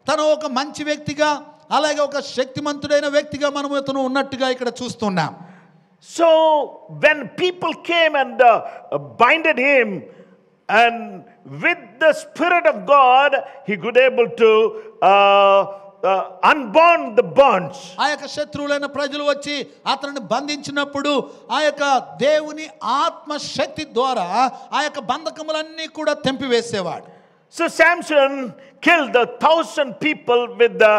తను ఒక మంచి వ్యక్తిగా అలాగే ఒక శక్తిమంతుడైన వ్యక్తిగా మనం ఇతను ఉన్నట్టుగా ఇక్కడ చూస్తున్నాం. So when people came and binded him, and with the Spirit of God, he could able to unbond the bonds. ఆ యొక్క శత్రువులైన ప్రజలు వచ్చి అతనిని బంధించినప్పుడు ఆ యొక్క దేవుని ఆత్మ శక్తి ద్వారా ఆ యొక్క బంధకములన్నీ కూడా తెంపివేసేవాడు. So Samson killed 1,000 people with the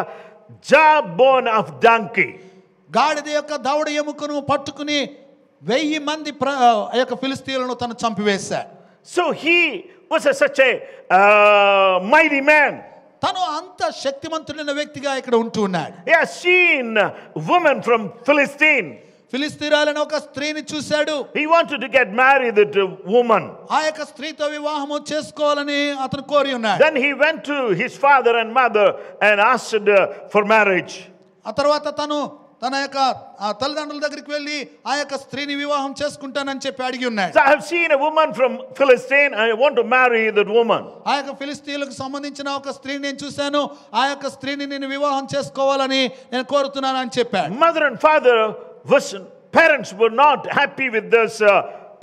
jawbone of donkey. గాడిద యొక్క దవడ ఎముకను పట్టుకుని 1000 మంది ఆ యొక్క ఫిలిస్తీయులను తను చంపివేశాడు. So he was such a mighty man. తను అంత శక్తిమంతుడైన వ్యక్తిగా ఇక్కడ ఉంటూ ఉన్నాడు. He has seen women from Philistine. ఫిలిస్తీయురాలైన ఒక స్త్రీని చూశాడు. He wanted to get married to that woman. ఆ యొక్క స్త్రీతో వివాహము చేసుకోవాలని అతను కోరి ఉన్నాడు. Then he went to his father and mother and asked for marriage. ఆ తర్వాత తన యొక్క తల్లిదండ్రుల దగ్గరికి వెళ్ళి ఆ యొక్క స్త్రీని వివాహం చేసుకుంటానని చెప్పి అడిగి ఉన్నాడు. So I have seen a woman from Philistine, I want to marry that woman. ఆ యొక్క ఫిలిస్తీయులకు సంబంధించిన ఒక స్త్రీని నేను చూశాను, ఆ యొక్క స్త్రీని నేను వివాహం చేసుకోవాలని నేను కోరుతున్నాను అని చెప్పాడు. Mother and father, parents were not happy with this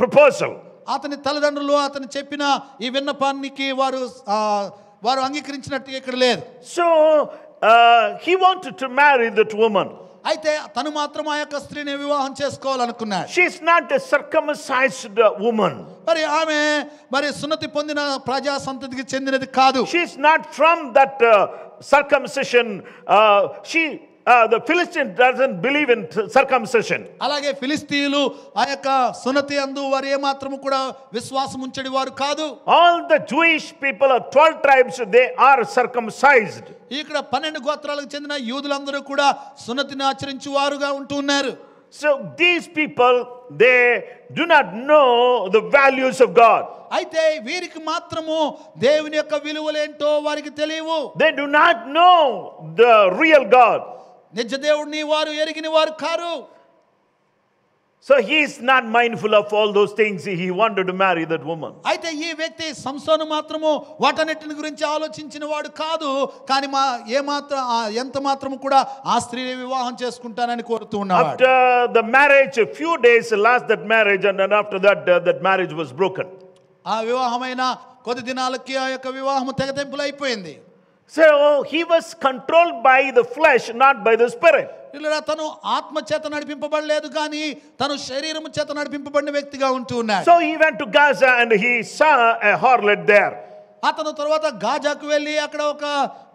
proposal. అతని తల్లిదండ్రులు అతను చెప్పిన ఈ విన్నపానికి వారు అంగీకరించినట్టుగా ఇక్కడ లేదు. So he wanted to marry that woman. అయితే తను మాత్రం ఆ యొక్క స్త్రీని వివాహం చేసుకోవాలనుకున్నాడు. She is not a circumcised woman. మరి ఆమె సున్నతి పొందిన ప్రజా సంతతికి చెందినది కాదు. She is not from that circumcision. The Philistine doesn't believe in circumcision. అలాగే ఫిలిస్తీయులు ఆ యొక్క సున్నతి అందు వారు ఏ మాత్రము కూడా విశ్వాసం ఉంచడి వారు కాదు. All the Jewish people of 12 tribes, they are circumcised. ఇక్కడ 12 గోత్రాలకు చెందిన యూదులందరూ కూడా సున్నతిని ఆచరించు వారుగా ఉంటూ ఉన్నారు. So these people, they do not know the values of God. అయితే వీరికి మాత్రము దేవుని యొక్క విలువలేంటో వారికి తెలియవు. They do not know the real God. నిజ దేవుడిని వారు ఎరిగిన వారు car. So he is not mindful of all those things. He wanted to marry that woman. అయితే ఈ వ్యక్తి సంసోను మాత్రము వాటన్నిటిని గురించి ఆలోచించిన వాడు కాదు, కానీ ఎంత మాత్రము కూడా ఆ స్త్రీని వివాహం చేసుకుంటానని కోరుతూ ఉన్నాడు. After the marriage, a few days last that marriage, and then after that, that marriage was broken. ఆ వివాహమైన కొద్ది దినాలకి ఆ యొక్క వివాహము తెగతెంపులు అయిపోయింది. So he was controlled by the flesh, not by the spirit. ఇలా తను ఆత్మ చేత నడిపింపబడలేదు, కానీ తను శరీరము చేత నడిపింపబడిన వ్యక్తిగా ఉంటూ ఉన్నాడు. So he went to Gaza and he saw a harlot there. అతను తర్వాత గాజాకు వెళ్ళి అక్కడ ఒక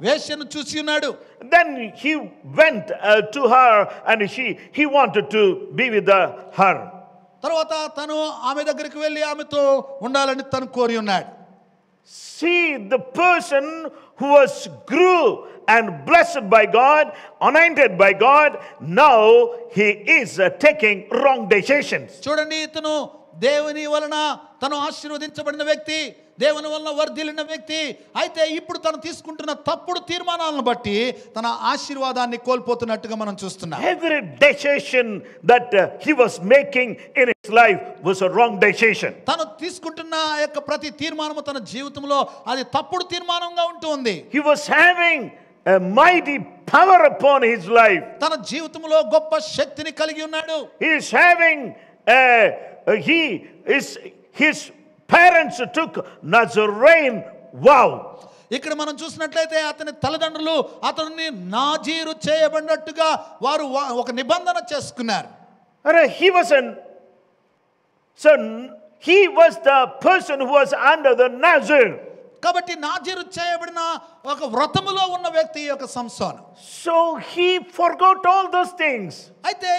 వేశ్యను చూసి ఉన్నాడు. Then he went to her and he wanted to be with her. తర్వాత తను ఆమె దగ్గరికి వెళ్ళి ఆమెతో ఉండాలని తను కోరి ఉన్నాడు. See, the person who was grew and blessed by God, anointed by God, now he is taking wrong decisions. చూడండి, ఇతను దేవుని వలన తను ఆశీర్వదించబడిన వ్యక్తి, దేవుని వలన వర్ధిల్లిన వ్యక్తి, అయితే ఇప్పుడు తను తీసుకుంటున్న తప్పుడు తీర్మానాలను బట్టి తన ఆశీర్వాదాన్ని కోల్పోతున్నట్టుగా మనం చూస్తున్నాం. Every decision that he was making in his life was a wrong decision. తను తీసుకుంటున్న యొక్క ప్రతి తీర్మానము తన జీవితంలో అది తప్పుడు తీర్మానంగా ఉంటుంది. He was having a mighty power upon his life. తన జీవితంలో గొప్ప శక్తిని కలిగి ఉన్నాడు. He is having his parents took Nazarene vow. ఇక్కడ మనం చూసినట్లయితే అతని తల్లిదండ్రులు అతన్ని నాజీరు చేయబడినట్టుగా వారు ఒక నిబంధన చేసుకున్నారు. He was the person who was under the Nazir. కాబట్టి నాజీరు చేయబడిన ఒక వ్రతములో ఉన్న వ్యక్తి యొక్క సంసోను. So he forgot all those things. అయితే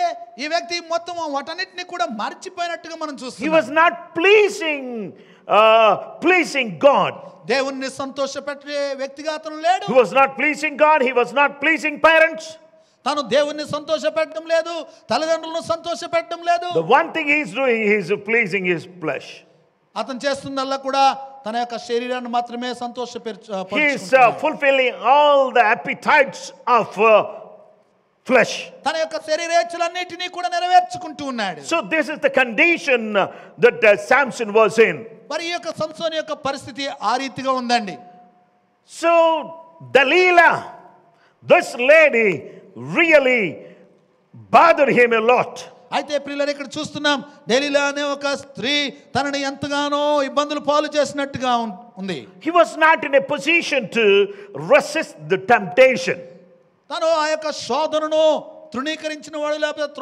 ఈ వ్యక్తి మొత్తం వాటన్నిటిని కూడా మర్చిపోయినట్టుగా మనం చూస్తున్నాం. He was not pleasing God. దేవుణ్ణి సంతోషపెట్టే వ్యక్తిగా అతను లేడు. He was not pleasing God. He was not pleasing parents. తను దేవుణ్ణి సంతోషపెట్టడం లేదు, తల్లిదండ్రులను సంతోషపెట్టడం లేదు. The one thing he is doing, he is pleasing his flesh. అతను చేస్తుందల్లా కూడా తన యొక్క శరీరాన్ని మాత్రమే సంతోషపరుచుకుంటున్నాడు. He is fulfilling all the appetites of flesh. తన యొక్క శరీరేచ్ఛలన్నిటినీ కూడా నెరవేర్చుకుంటూ ఉన్నాడు. So this is the condition that Samson was in. మరి ఈ యొక్క సంసోను యొక్క పరిస్థితి ఆ రీతిగా ఉందండి. So Delilah, this lady really bothered him a lot. అయితే ప్రియులారా, ఇక్కడ చూస్తున్నాం డెలీలా అనే ఒక స్త్రీ తనని ఎంతగానో ఇబ్బందులు పాలు చేసినట్టుగా ఉంది. He was not in a position to resist the temptation. తను ఆ యొక్క శోధనను తృణీకరించిన వాడు, లేకపోతే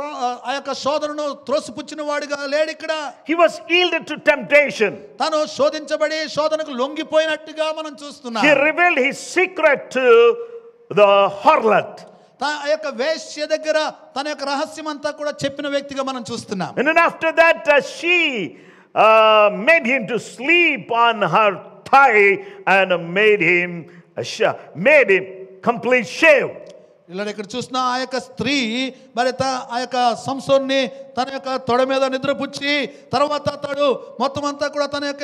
ఆ యొక్క శోధనను త్రోసిపుచ్చిన వాడుగా లేడు ఇక్కడ. He was yielded to temptation. తను శోధించబడి శోధనకు లొంగిపోయినట్టుగా మనం చూస్తున్నాం. He revealed his secret to the harlot. ఆ యొక్క వేశ్య దగ్గర తన యొక్క రహస్యం అంతా కూడా చెప్పిన వ్యక్తిగా మనం చూస్తున్నాం. And then after that she made him to sleep on her thigh and made him complete shave. ఇలా ఇక్కడ చూసిన ఆ యొక్క స్త్రీ మరి ఆ యొక్క సంసోన్ని తన యొక్క తొడ మీద నిద్రపుచ్చి తర్వాత అతడు మొత్తం అంతా కూడా తన యొక్క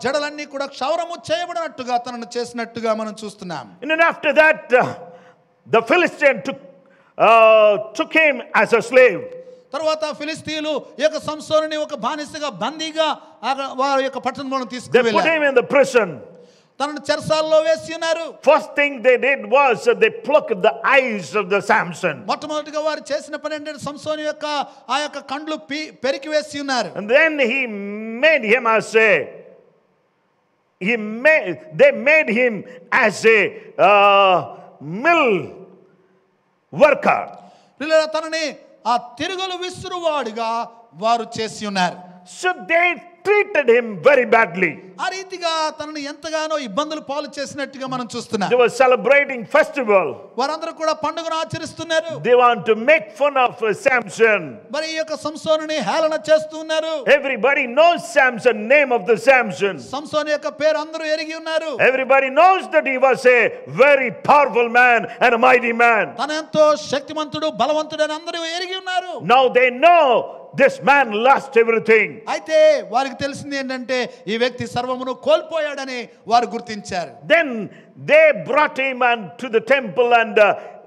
జడలన్నీ కూడా క్షౌరము చేయబడినట్టుగా తనను చేసినట్టుగా మనం చూస్తున్నాం. And then after that, the Philistine took him as a slave. తర్వాత ఫిలిస్తీయులు ఈ యొక్క సంసోనుని ఒక బానిసగా బందీగా వారి యొక్క పట్టణంలో They put తీసుకువెళ్ళారు. him in the prison. తనను చెరసాలలో వేసి ఉన్నారు. First thing they did was they plucked the eyes of the Samson. మొట్టమొదటిగా వారు చేసిన పని ఏంటంటే సంసోను యొక్క ఆ యొక్క కండ్లు పెరికి వేసి ఉన్నారు. And then they made him as a mill worker. తనని ఆ తిరుగులు విసురువాడుగా వారు చేసి ఉన్నారు. So they treated him very badly. ఆ రీతిగా తనని ఎంతగానో ఇబ్బందులు పాలు చేసినట్టుగా మనం చూస్తున్నాం. They were celebrating festival. వారందరూ కూడా పండుగను ఆచరిస్తున్నారు. They want to make fun of Samson. మరి ఈ యొక్క సంసోనుని హేళన చేస్తున్నారు. Everybody knows Samson, name of the Samson. సంసోను యొక్క పేరు అందరూ ఎరిగి ఉన్నారు. Everybody knows that he was a very powerful man and a mighty man. తన ఎంతో శక్తిమంతుడు బలవంతుడు అని అందరూ ఎరిగి ఉన్నారు. Now they know this man lost everything. అయితే వారికి తెలిసింది ఏంటంటే ఈ వ్యక్తి సర్వమును కోల్పోయాడని వారు గుర్తించారు. Then they brought him to the temple and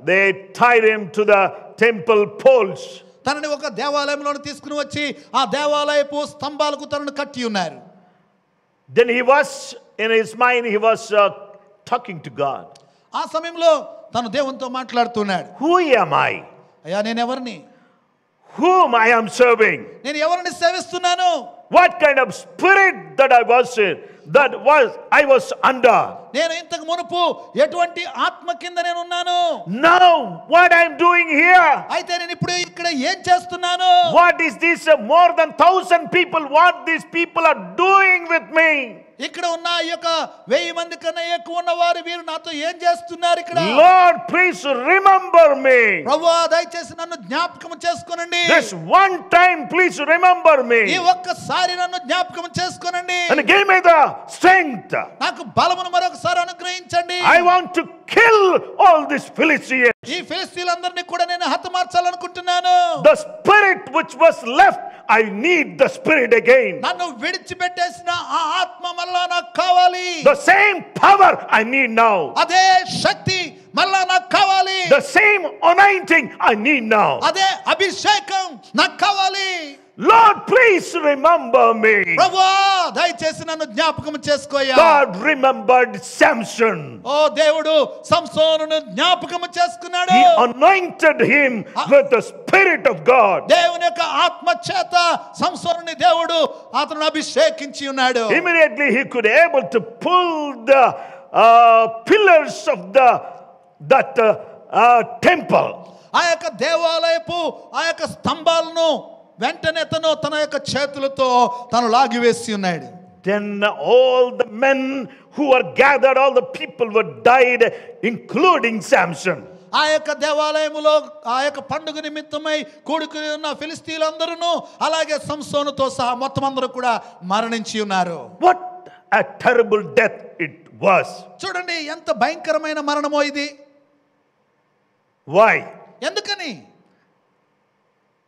they tied him to the temple poles. తనని ఒక దేవాలయంలో తీసుకుని వచ్చి ఆ దేవాలయపు స్తంభాలకు తనను కట్టి ఉన్నారు. Then he was in his mind talking to God. ఆ సమయంలో తను దేవునితో మాట్లాడుతున్నాడు. Who am I? అయ్యా నేను ఎవరిని? Whom I am serving? నేను ఎవరిని సేవిస్తున్నాను? What kind of spirit that I was under? నేను ఇంతకు మునుపు ఎటువంటి ఆత్మ కింద నేను ఉన్నాను? Now what I am doing here? అయితే నేను ఇప్పుడు ఇక్కడ ఏం చేస్తున్నాను? What is this? More than 1,000 people, what these people are doing with me? ఇక్కడ ఉన్న ఈ యొక్క 1000 మంది కన్నా ఎక్కువ ఉన్న వారు వీరు నాతో ఏం చేస్తున్నారు ఇక్కడ? Lord, please remember me. ప్రభువా దయచేసి నన్ను జ్ఞాపకం చేసుకోనండి. This one time please remember me. ఈ ఒక్కసారి నన్ను జ్ఞాపకం చేసుకోనండి. And give me the strength. నాకు బలమును మరొకసారి అనుగ్రహించండి. I want to kill all these Philistines. ఈ ఫిలిస్తీయులందరినీ కూడా నేను హతమార్చాలనుకుంటున్నాను. The spirit which was left, I need the spirit again. నన్ను విడిచిపెట్టేసిన ఆ ఆత్మ మళ్ళా నాకు కావాలి. The same power I need now. అదే శక్తి మళ్ళా నాకు కావాలి. The same anointing I need now. అదే అభిషేకం నాకు కావాలి. Lord, please remember me. ప్రభువా దయచేసి నన్ను జ్ఞాపకం చేసుకోయ్యా. God remembered Samson. ఓ దేవుడు సంసోనును జ్ఞాపకం చేసుకున్నాడు. He anointed him with the spirit of God. దేవుని యొక్క ఆత్మ చేత సంసోనుని దేవుడు అతను అభిషేకించి ఉన్నాడు. Immediately he could able to pull the pillars of that temple. ఆ యొక్క దేవాలయపు ఆ యొక్క స్తంభాలను వెంటనే తన యొక్క చేతులతో తను లాగివేసి ఉన్నాడు. Then all the men who were gathered, all the people were died, including Samson. ఆ యొక్క దేవాలయములో ఆ యొక్క పండుగ నిమిత్తమై కూడుకుని ఉన్న ఫిలిస్తీయులందరూ అలాగే సంసోనుతో సహా మొత్తం అందరూ కూడా మరణించి ఉన్నారు. What a terrible death it was. చూడండి ఎంత భయంకరమైన మరణమో ఇది. Why? ఎందుకని?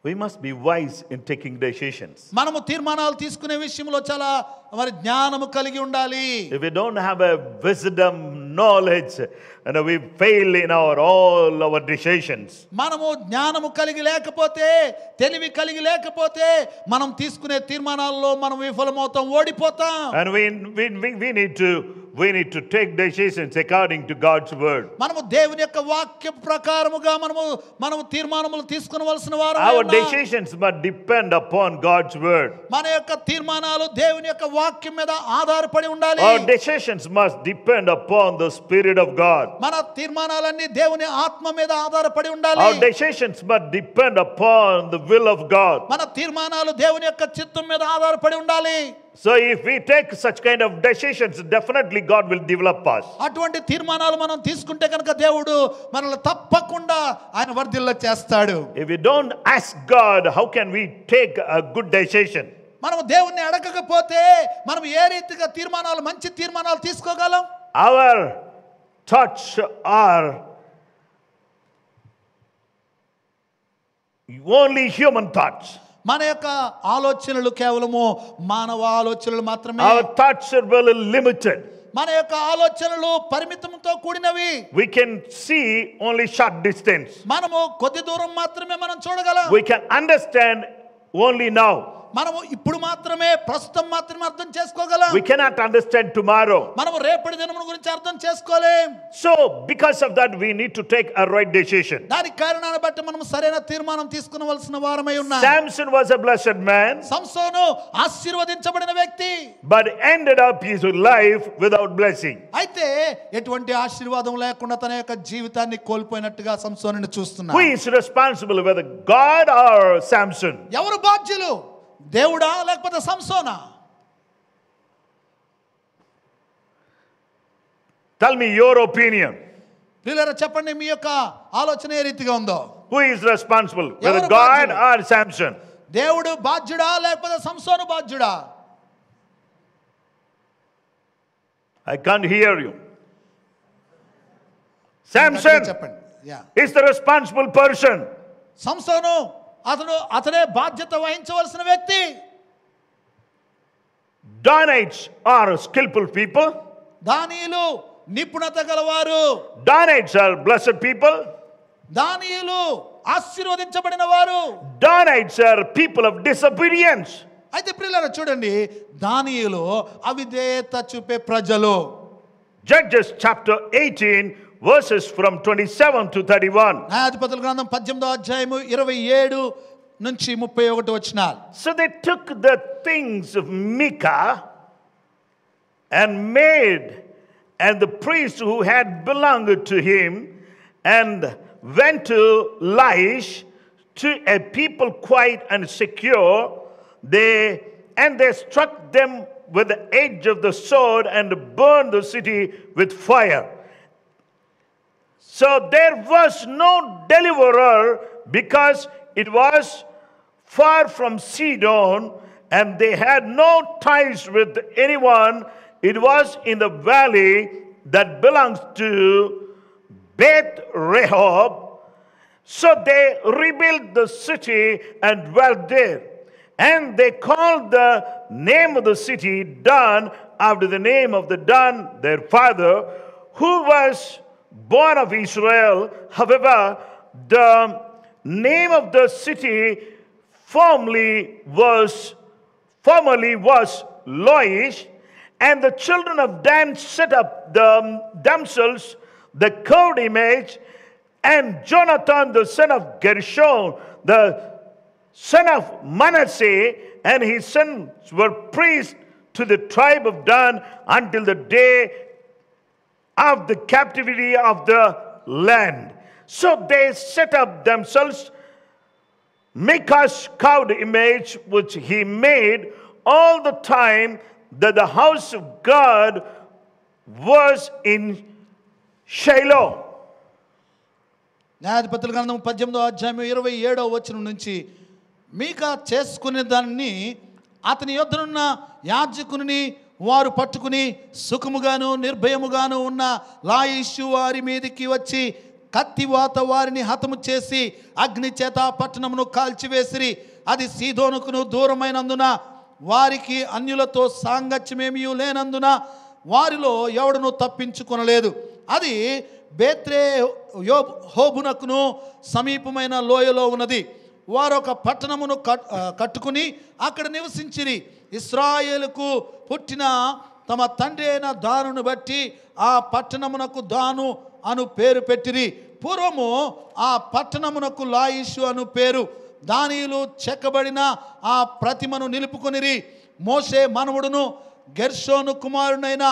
We must be wise in taking decisions. మనము తీర్మానాలు తీసుకునే విషయంలో చాలా మరి జ్ఞానము కలిగి ఉండాలి. If we don't have a wisdom, knowledge, and we fail in all our decisions. మనము జ్ఞానము కలిగి లేకపోతే, తెలివి కలిగి లేకపోతే మనం తీసుకునే తీర్మానాల్లో మనం విఫలమవుతాం, ఓడిపోతాం. And we need to take decisions according to God's word. మనము దేవుని యొక్క వాక్య ప్రకారముగా మనము తీర్మానములు తీసుకొనవలసిన వారమై Our ఉన్నాం. decisions must depend upon God's word. మన యొక్క తీర్మానాలు దేవుని యొక్క వాక్యం మీద ఆధారపడి ఉండాలి. Our decisions must depend upon the Spirit of God. మన తీర్మానాలన్నీ దేవుని ఆత్మ మీద ఆధారపడి ఉండాలి. Our decisions must depend upon the will of God. మన తీర్మానాలు దేవుని యొక్క చిత్తం మీద ఆధారపడి ఉండాలి. So if we take such kind of decisions, definitely God will develop us. అటువంటి తీర్మానాలు మనం తీసుకుంటే కనుక దేవుడు మనల్ని తప్పకుండా ఆయన వర్ధిల్ల చేస్తాడు. If we don't ask God, how can we take a good decision? మనం దేవుణ్ణి అడగకపోతే మనం ఏ రీతిగా మంచి తీర్మానాలు తీసుకోగలం? Our thoughts are only human thoughts. మన యొక్క ఆలోచనలు కేవలము మానవ ఆలోచనలు మాత్రమే. Our thoughts are very limited. మన యొక్క ఆలోచనలు పరిమితంతో కూడినవి. We can see only short distance. మనము కొద్ది దూరం మాత్రమే మనం చూడగలం. We can understand only now. మనము ఇప్పుడు మాత్రమే, ప్రస్తుతం మాత్రమే అర్థం చేసుకోగలం. We cannot understand tomorrow. మనము రేపటి దినముల గురించి అర్థం చేసుకోలేం. So, because of that, we need to take a right decision. దాని కారణాన్ని బట్టి మనం సరైన తీర్మానం తీసుకునవలసిన వారమై ఉన్నాం. Samson was a blessed man, సంసోను ఆశీర్వదించబడిన వ్యక్తి, but ended up his life without blessing. అయితే ఎటువంటి ఆశీర్వాదం లేకుండా తన యొక్క జీవితాన్ని కోల్పోయినట్టుగా సంసోనుని చూస్తున్నాం. Who is responsible, whether God or Samson? ఎవరు బాధ్యులు, దేవుడా లేకపోతే సంసోనా? Tell me your opinion. ప్రియులారా, చెప్పండి మీ యొక్క ఆలోచన ఏ రీతిగా ఉందో. Who is responsible, whether ఎవరు God బాధ్యులు? or Samson? దేవుడు బాధ్యుడా లేకపోతే సంసోను బాధ్యుడా? I can't hear you. Samson చెప్పండి. Yeah, is the responsible person. సంసోను అతనే బాధ్యత వహించవలసిన వ్యక్తి. Danites are skillful people. దానియేలు నిపుణత గలవారు. Danites are blessed people. దానియేలు ఆశీర్వదించబడిన వారు. Danites are people of disobedience. అయితే ప్రియులారా చూడండి, దానియేలు అవిధేయత చూపే ప్రజలు. Judges chapter 18 verses from 27 to 31. న్యాయాధిపతుల గ్రంథం 18వ అధ్యాయము 27 నుంచి 31 వచనాలు. So they took the things of Micah and made, and the priests who had belonged to him, and went to Laish, to a people quiet and secure. They struck them with the edge of the sword and burned the city with fire. So there was no deliverer, because it was far from Sidon, and they had no ties with anyone. It was in the valley that belongs to Beth Rehob. So they rebuilt the city and dwelt there. And they called the name of the city Dan, after the name of the Dan, their father, who was born of Israel. However, the name of the city formerly was Loish. And the children of Dan set up themselves the carved image, and Jonathan the son of Gershon, the son of Manasseh, and his sons were priests to the tribe of Dan until the day of the captivity of the land. So they set up themselves Micah's carved image, which he made all the time that the house of God was in Shiloh. న్యాయాధిపతుల గ్రంథం 18వ అధ్యాయం 27వ వచనం నుంచి, మీకా చేసుకునే దాన్ని అతని యొద్దనున్న యాజకుని వారు పట్టుకుని సుఖముగాను నిర్భయముగాను ఉన్న లాయిషు వారి మీదికి వచ్చి కత్తివాత వారిని హతము చేసి అగ్ని చేత పట్టణమును కాల్చివేసిరి. అది సీదోనుకును దూరమైనందున వారికి అన్యులతో సాంగత్యమేమీ లేనందున వారిలో ఎవడును తప్పించుకొనలేదు. అది బేత్రే హోబునకును సమీపమైన లోయలో ఉన్నది. వారు ఒక పట్టణమును కట్టుకుని అక్కడ నివసించిరి. ఇశ్రాయేలుకు పుట్టిన తమ తండ్రి అయిన దానును బట్టి ఆ పట్టణమునకు దాను అను పేరు పెట్టిరి. పూర్వము ఆ పట్టణమునకు లాయిషు అను పేరు. దానియేలు చెక్కబడిన ఆ ప్రతిమను నిలుపుకొనిరి. మోషే మనవుడును గెర్షోను కుమారునైన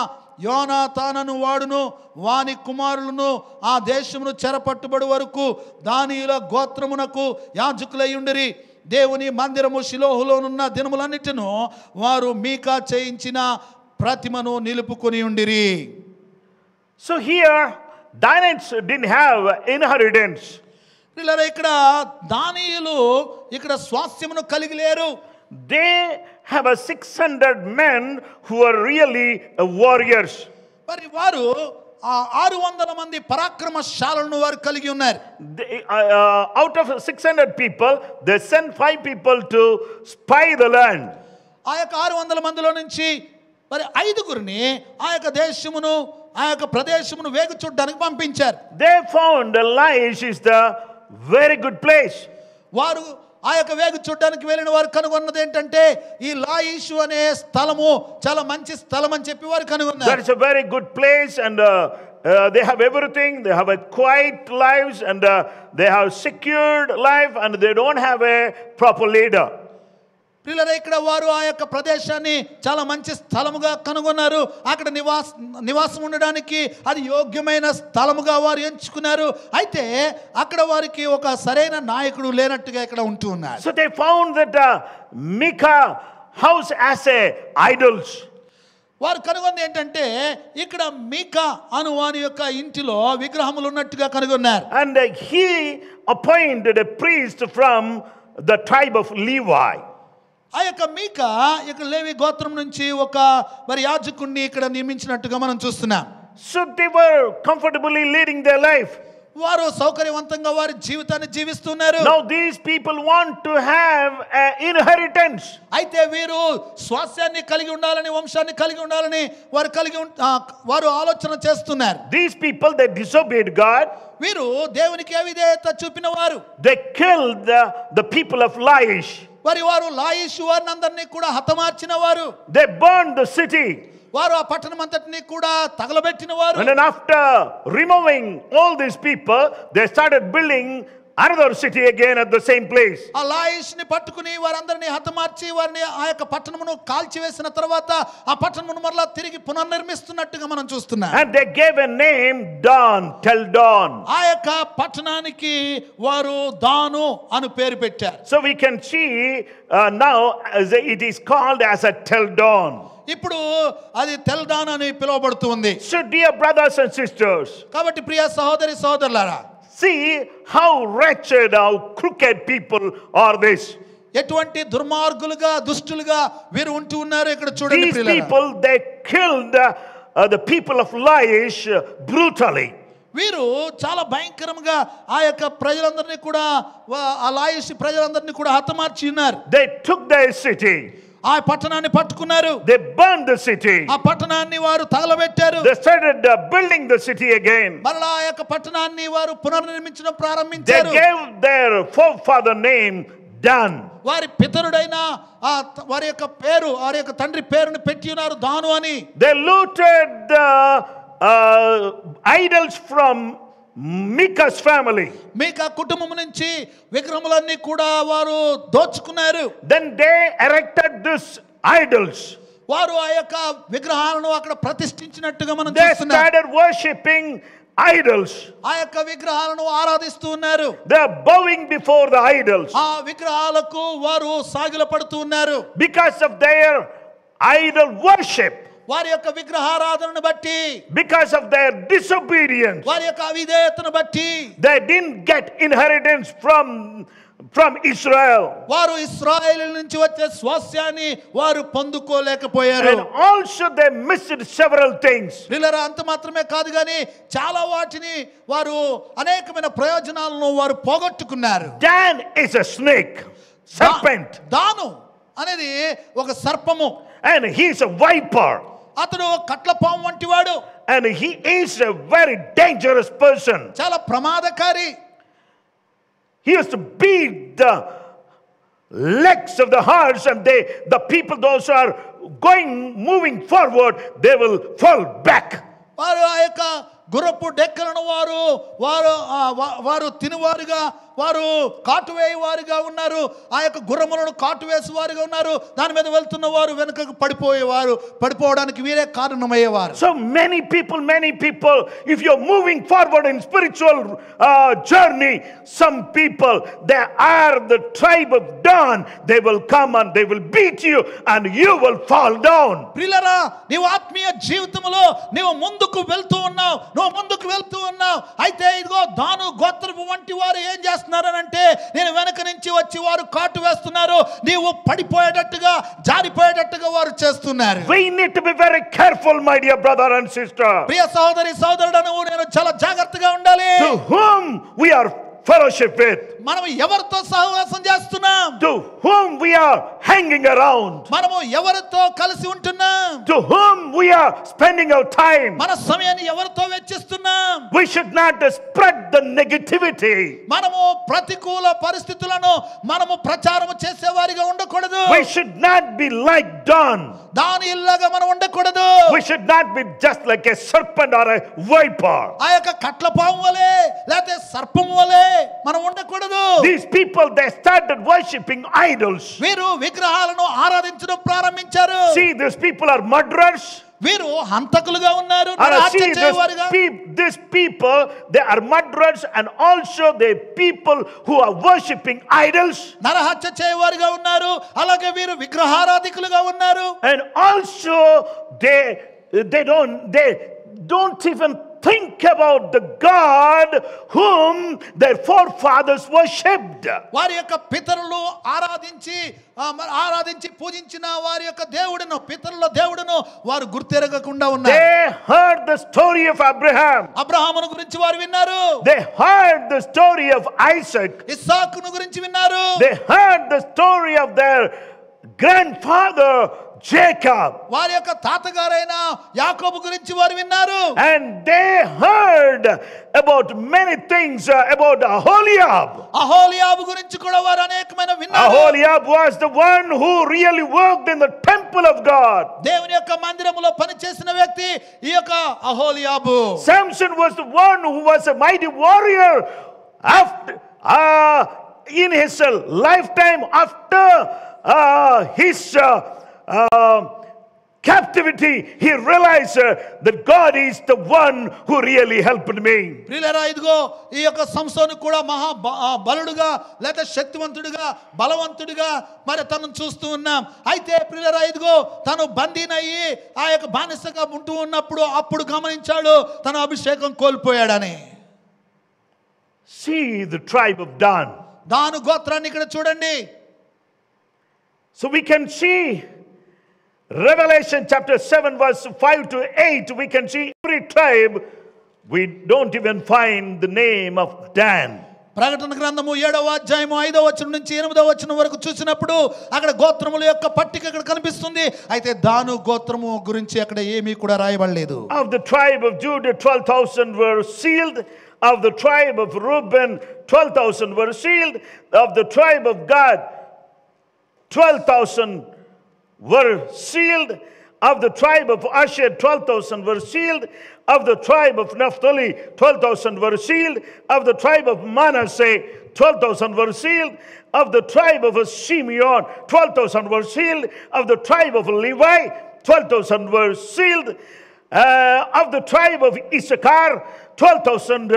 యోనాతానను వాడును వాని కుమారులను ఆ దేశమును చెరపట్టుబడి వరకు దానియేల గోత్రమునకు యాజకులై ఉండిరి. దేవుని మందిరము షిలోహులోనున్న దినములన్నిటిను వారు మీకా చేయించిన ప్రతిమను నిలుపుకొని ఉండిరి. So here Danites didn't have inheritance. ఇక్కడ దానియేలు ఇక్కడ స్వాస్థ్యమును కలిగి లేరు. They have a 600 men who are really warriors. మరి వారు 600 మంది పరాక్రమశాలను వారు కలిగి ఉన్నారు. Out of 600 people, they sent 5 people to spy the land. ఆ యొక్క 600 మందిలో నుంచి మరి 5గురిని ఆ యొక్క దేశమును ఆ యొక్క ప్రదేశమును వేగు చూడడానికి పంపించారు. They found Laish is the very good place. వారు ఆ యొక్క వేగు చూడడానికి వెళ్ళిన వారు కనుగొన్నది ఏంటంటే ఈ లాయిషు అనే స్థలము చాలా మంచి స్థలం అని చెప్పి వారు కనుగొన్నారు. That is a very good place, and they have everything. They have a quiet lives, and they have secured life, and they don't have a proper leader. ప్రియులారా, ఇక్కడ వారు ఆ యొక్క ప్రదేశాన్ని చాలా మంచి స్థలముగా కనుగొన్నారు. అక్కడ నివాసం ఉండడానికి అది యోగ్యమైన స్థలముగా వారు ఎంచుకున్నారు. అయితే అక్కడ వారికి ఒక సరైన నాయకుడు లేనట్టుగా ఇక్కడ ఉంటూ ఉన్నారు. So they found that Micah house as a idols. వారు కనుగొంది ఏంటంటే ఇక్కడ మీకా అను వాని యొక్క ఇంటిలో విగ్రహములు ఉన్నట్టుగా కనుగొన్నారు. And he appointed a priest from the tribe of Levi. ఆ యొక్క మీకా ఇక్కడ లేవి గోత్రం నుంచి ఒక మరి యాజకుడిని ఇక్కడ నియమించినట్టుగా మనం చూస్తున్నాం. So they were comfortably leading their life. వారు సౌకర్యవంతంగా వారి జీవితాన్ని జీవిస్తున్నారు. Now these people want to have an inheritance. అయితే వీరు స్వాస్యాన్ని కలిగి ఉండాలని, వంశాన్ని కలిగి ఉండాలని వారు ఆలోచన చేస్తున్నారు. These people, they disobeyed God. వీరు దేవునికి అవిధేయత చూపిన వారు. They killed the people of Laish. వారు లాయిషు వారిని అందరినీ కూడా హతమార్చిన వారు. They burned the city. వారు ఆ పట్టణం అంతటిని కూడా తగలబెట్టిన వారు. And then after removing all these people, they started building another city again at the same place. ఆ లాయిష్ ని పట్టుకుని వారందరినీ హతమార్చి వారిని ఆ యొక్క పట్టణమును కాల్చివేసిన తర్వాత ఆ పట్టణమును మరలా తిరిగి పునర్నిర్మిస్తున్నట్టుగా మనం చూస్తున్నాం. And they gave a name, Dan, Tel Dan. ఆ యొక్క పట్టణానికి వారు దాను అను పేరు పెట్టారు. So we can see now as it is called as a Tel Dan. ఇప్పుడు అది తెల్దాన్ అని పిలువబడుతుంది. So dear brothers and sisters, కాబట్టి ప్రియ సహోదరి సహోదరులారా, see how wretched, how crooked people are this. ఎటువంటి దుర్మార్గులుగా దుష్టులుగా వీరు ఉంటూ ఉన్నారు. ఇక్కడ చూడండి These ప్రియులారా, people, they killed the people of Laish brutally. వీరు చాలా భయంకరంగా ఆ యొక్క ప్రజలందరినీ కూడా ఆ లాయిష్ ప్రజలందరినీ కూడా హతమార్చి ఉన్నారు. They took their city. ఆ పట్టణాన్ని పట్టుకున్నారు. They burned the city. ఆ పట్టణాన్ని వారు తగలబెట్టారు. They started building the city again. మరలా ఆ యొక్క పట్టణాన్ని వారు పునర్నిర్మించడం They ప్రారంభించారు. gave their forefather name Dan. వారి పితరుడైన వారి యొక్క పేరు, వారి యొక్క తండ్రి పేరుని పెట్టి ఉన్నారు దాను అని. They looted the idols from Micah's family. మీకా కుటుంబం నుంచి విగ్రహములన్నీ కూడా వారు దోచుకున్నారు. Then they erected these idols. వారు ఆ యొక్క విగ్రహాలను అక్కడ ప్రతిష్ఠించినట్టుగా మనం They చూస్తున్నాం. started worshipping idols. ఆ యొక్క విగ్రహాలను ఆరాధిస్తూ ఉన్నారు. They are bowing before the idols. ఆ విగ్రహాలకు వారు సాగిలపడుతూ ఉన్నారు. Because of their idol worship. వారి యొక్క విగ్రహారాధనను బట్టి, Because of their disobedience. వారి యొక్క అవిధేయతను బట్టి They didn't get inheritance from Israel. వారు ఇశ్రాయేలు నుంచి వచ్చే స్వాస్యాన్ని వారు పొందుకోలేకపోయారు. And also they missed several things. ప్రియులారా, అంత మాత్రమే కాదు కానీ చాలా వాటిని వారు అనేకమైన ప్రయోజనాలను వారు పోగొట్టుకున్నారు. Dan is a snake, serpent, దాను అనేది ఒక సర్పము. and he is a viper. అతడు కట్లపాము వంటి వాడు. And he is a very dangerous person. చాలా ప్రమాదకారి. He used to beat the legs of the horse, and the people, those who are moving forward, they will fall back. వారు ఆ యొక్క గుర్రపు డెక్కలను వారు తినువారుగా, వారు కాటువేయవారుగా ఉన్నారు. ఆ యొక్క గుర్రములను కాటువేసేవారుగా ఉన్నారు. దాని మీద వెళ్తున్న వారు వెనుకకు పడిపోవడానికి వీరే కారణమయ్యేవారు. So many people, if you're moving forward in spiritual journey, some people, they are the tribe of Dan. They will come and they will beat you and you will fall down. ప్రియులారా, నీవు ఆత్మీయ జీవితంలో నీవు ముందుకు వెళ్తూ ఉన్నావు, నువ్వు ముందుకు వెళ్తూ ఉన్నావు. అయితే ఇదిగో దాను గోత్రపు వంటి వారు ఏం చేస్తున్నారనంటే, నేను వెనక నుంచి వచ్చి వారు కాటు వేస్తున్నారు, నీవు పడిపోయేటట్టుగా జారిపోయేటట్టుగా వారు చేస్తున్నారు. We need to be very careful, my dear brother and sister. ప్రియ సహోదరి సహోదరుడు, నువ్వు నేను చాలా జాగ్రత్తగా ఉండాలి. To whom we are fellowship with, మనం ఎవరితో సహవాసం చేస్తున్నాం, to whom we are hanging around, మనము ఎవరితో కలిసి ఉంటున్నాం, to whom we are spending our time. మన సమయాన్ని ఎవరితో వెచ్చిస్తున్నాం. We should not spread the negativity. మనము ప్రతికూల పరిస్థితులను మనము ప్రచారం చేసేవారిగా ఉండకూడదు. We should not be like Don. దాని ఇల్లాగా మనం ఉండకూడదు. We should not be just like a serpent or a viper. ఆ యొక్క కట్ల పాము వలె లేకపోతే సర్పం వలె మనం ఉండకూడదు. These people, they started worshipping idols. వీరు విగ్రహాలను ఆరాధించడం ప్రారంభించారు. See, these people are murderers. వీరు హంతకులుగా ఉన్నారు, And హత్య see, చేయవారుగా. these people, they are murderers, and also they people who are worshipping idols. నరహత్య చేయవారుగా ఉన్నారు, అలాగే వీరు విగ్రహారాధికులుగా ఉన్నారు. And also they don't even think about the God whom their forefathers worshipped. వారి యొక్క పితరులు ఆరాధించి పూజించిన వారి యొక్క దేవుడును, పితరుల దేవుడును వారు గుర్తెరగకుండా ఉన్నారు. They heard the story of Abraham. అబ్రహామును గురించి వారు విన్నారు. They heard the story of Isaac. ఇస్సాకును గురించి విన్నారు. They heard the story of their grandfather Jacob. వారి యొక్క తాతగారైన యాకోబు గురించి వారు విన్నారు. And they heard about many things about Aholiab. అహోలియాబు గురించి కూడా వారు అనేకమైన విన్నారు. Aholiab was the one who really worked in the temple of God. దేవుని యొక్క మందిరములో పనిచేసిన వ్యక్తి ఈ యొక్క అహోలియాబు. Samson was the one who was a mighty warrior after in his lifetime, after his captivity. He realized that God is the one who really helped me. ప్రియులారా, ఇదిగో ఈ యొక్క సంసోను కూడా మహా బలుడుగా లేదా శక్తివంతుడిగా బలవంతుడిగా మరి తనను చూస్తూ ఉన్నాం. అయితే ప్రియులారా, ఇదిగో తను బందీనయ్యి ఆ యొక్క బానిసగా ఉంటూ ఉన్నప్పుడు అప్పుడు గమనించాడు తన అభిషేకం కోల్పోయాడని. See the tribe of Dan. దాను గోత్రాన్ని ఇక్కడ చూడండి. So we can see Revelation chapter 7 verse 5 to 8, we can see every tribe. We don't even find the name of Dan. ప్రకటన గ్రంథము 7వ అధ్యాయము 5వ వచనం నుంచి 8వ వచనం వరకు చూసినప్పుడు అక్కడ గోత్రముల యొక్క పట్టిక ఇక్కడ కనిపిస్తుంది. అయితే దాను గోత్రము గురించి అక్కడ ఏమీ కూడా రాయబడలేదు. Of the tribe of Judah 12,000 were sealed. Of the tribe of Reuben 12,000 were sealed. Of the tribe of Gad 12,000 were sealed. Of the tribe of Asher 12,000 were sealed. Of the tribe of Naphtali 12,000 were sealed. Of the tribe of Manasseh 12,000 were sealed. Of the tribe of Simeon 12,000 were sealed. Of the tribe of Levi 12,000 were sealed. Of the tribe of Issachar 12,000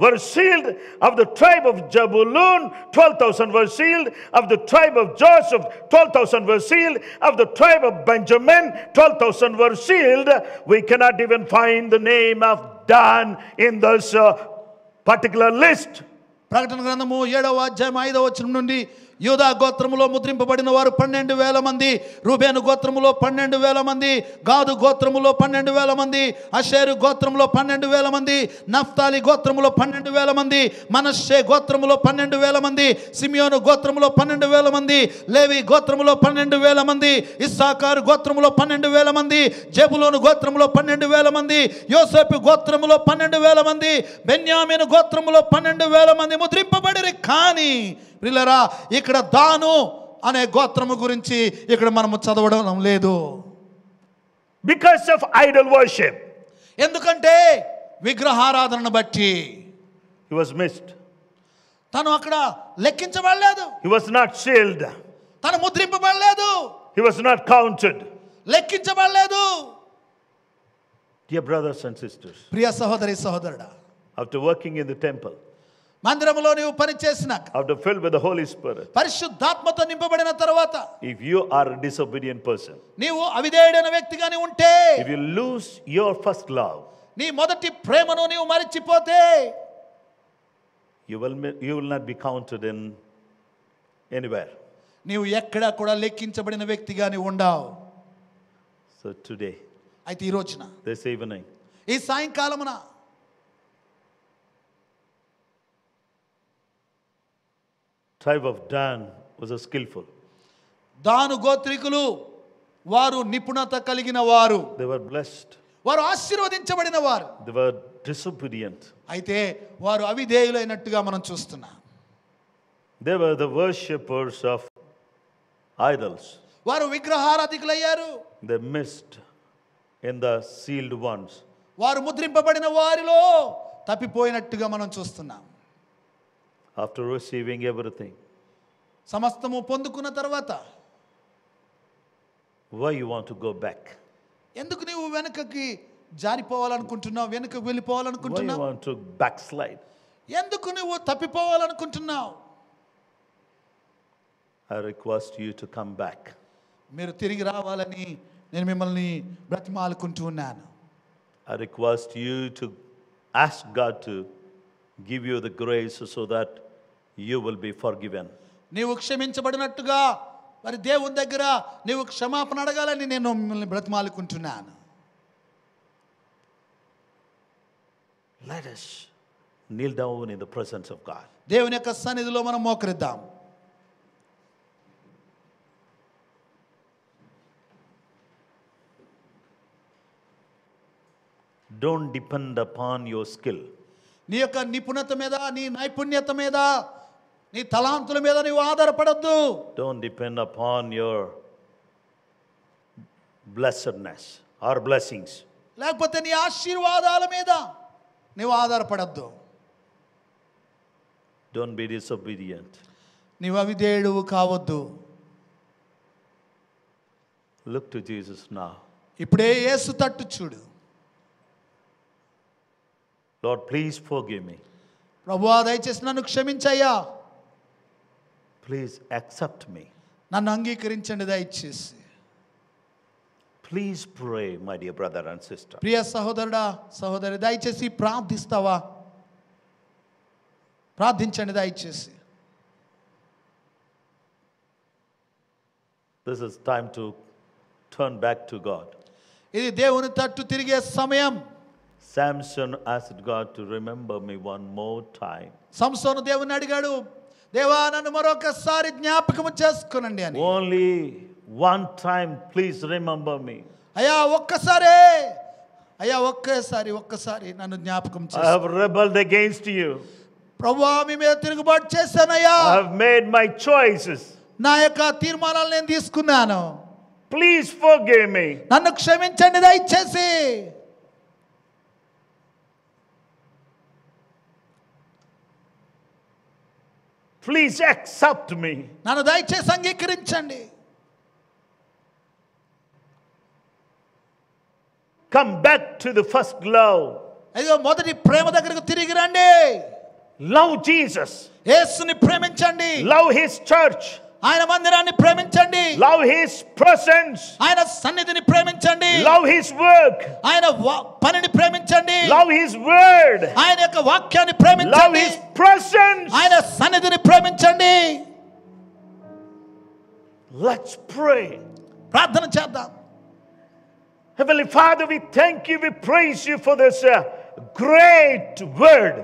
were sealed. Of the tribe of Jabulun 12,000 were sealed. Of the tribe of Joseph 12,000 were sealed. Of the tribe of Benjamin 12,000 were sealed. We cannot even find the name of Dan in this particular list. ప్రకటన గ్రంథము 7వ అధ్యాయం 5వ వచనం నుండి యూదా గోత్రములో ముద్రింపబడిన వారు 12,000 మంది, రూబేను గోత్రములో 12,000 మంది, గాదు గోత్రములో 12,000 మంది, అషేరు గోత్రములో 12,000 మంది, నఫ్తాలి గోత్రములో 12,000 మంది, మనష్షే గోత్రములో 12,000 మంది, సిమియోను గోత్రములో 12,000 మంది, లేవి గోత్రములో 12,000 మంది, ఇస్సాకారు గోత్రములో 12,000 మంది, జెబులోను గోత్రములో 12,000 మంది, యోసేపు గోత్రములో 12,000 మంది, బెన్యామీను గోత్రములో 12,000 మంది ముద్రింపబడిరి. కానీ ప్రియులారా, ఇక్కడ దాను అనే గోత్రము గురించి ఇక్కడ మనము చదవడం లేదు. Because of idol worship. ఎందుకంటే విగ్రహారాధనను బట్టి He was missed. తను అక్కడ లెక్కించబడలేదు. He was not sealed. తను ముద్రింపబడలేదు. He was not counted. లెక్కించబడలేదు. Dear brothers and sisters, ప్రియ సహోదరి సహోదరుడా, after working in the temple, మందిరములో నీవు పని చేసినాక, after filled with the Holy Spirit, పరిశుద్ధాత్మతో నింపబడిన తర్వాత, if you are a disobedient person, నీవు అవిధేయుడైన వ్యక్తిగాని ఉంటే, if you lose your first love, నీ మొదటి ప్రేమను నీవు మరిచిపోతే you will not be counted in anywhere. నీవు ఎక్కడా కూడా లెక్కించబడిన వ్యక్తిగా నీవు ఉండవు. So today, అయితే ఈ రోజున, this evening, ఈ సాయంకాలమున tribe of Dan was a skillful. దాను గోత్రికులు వారు నిపుణత కలిగిన వారు, They were blessed. వారు ఆశీర్వదించబడిన వారు. They were disobedient. అయితే వారు అవిధేయులైనట్టుగా మనం చూస్తున్నాం. They were the worshippers of idols. వారు విగ్రహారాధికులయ్యారు. They missed in the sealed ones. వారు ముద్రింపబడిన వారిలో తప్పిపోయినట్టుగా మనం చూస్తున్నాం. After receiving everything, సమస్తము పొందుకున్న తర్వాత why you want to go back? ఎందుకు నీవు వెనుకకి జారిపోవాలనుకుంటున్నావు, వెనుకకు Why you వెళ్ళిపోవాలనుకుంటున్నావు? want to backslide? ఎందుకు నువ్వు తప్పిపోవాలనుకుంటున్నావు? I request you to come back. మీరు తిరిగి రావాలని నేను మిమ్మల్ని బ్రతిమాలుకుంటూ ఉన్నాను. I request you to ask God to give you the grace so that you will be forgiven. నీవు క్షమించబడినట్టుగా మరి దేవుని దగ్గర నీవు క్షమాపణ అడగాలని నేను మిమ్మల్ని బ్రతిమాలుకుంటున్నాను. Let us kneel down in the presence of God. దేవుని యొక్క సన్నిధిలో మనం మోకరిద్దాం. Don't depend upon your skill. నీ యొక్క నిపుణత మీద, నీ నైపుణ్యత మీద, నీ తలాంతుల మీద నీవు ఆధారపడద్దు. Don't depend upon your blessedness or blessings. లేకపోతే నీ ఆశీర్వాదాల మీద నీవు ఆధారపడద్దు. Don't be disobedient. నీవు అవిధేయుడువు కావద్దు. Look to Jesus now. ఇప్పుడే యేసు తట్టు చూడు. Lord, please forgive me. ప్రభువా దయచేసి నన్ను క్షమించయ్యా, Please accept me. నన్ను అంగీకరించండి దయచేసి. Please pray, my dear brother and sister. ప్రియ సహోదరుడా సహోదరి, దయచేసి ప్రార్థిస్తావా? ప్రార్థించండి దయచేసి. This is time to turn back to God. ఇది దేవుని తట్టు తిరిగే సమయం. Samson asked God to remember me one more time. సంసోను దేవుని అడిగాడు, దేవా నన్ను మరొకసారి జ్ఞాపకము చేసుకునండి అని. Only one time, please remember me. అయ్యా ఒక్కసారే, అయ్యా ఒక్కసారి నన్ను జ్ఞాపకం I చేసుకో. have rebelled against you. ప్రభువా మీ మీద తిరుగుబాటు చేశానయ్యా. I have made my choices. నా యొక్క తీర్మానాలు నేను తీసుకున్నాను. Please forgive me. నన్ను క్షమించండి దయచేసి. Please accept me. నన్ను దయచేసి అంగీకరించండి. Come back to the first love. అయ్యో మొదటి ప్రేమ దగ్గరకు తిరిగి రండి. Love Jesus. యేసుని ప్రేమించండి. Love His church. ఆయన మందిరాన్ని ప్రేమించండి. Love His presence. ఆయన సన్నిధిని ప్రేమించండి. Love His work. ఆయన పనిని ప్రేమించండి. Love His word. ఆయన యొక్క వాక్యాన్ని Love ప్రేమించండి. His presence. ఆయన సన్నిధిని ప్రేమించండి. Let's pray. ప్రార్థన చేద్దాం. Heavenly Father, we thank you, we praise you for this great word.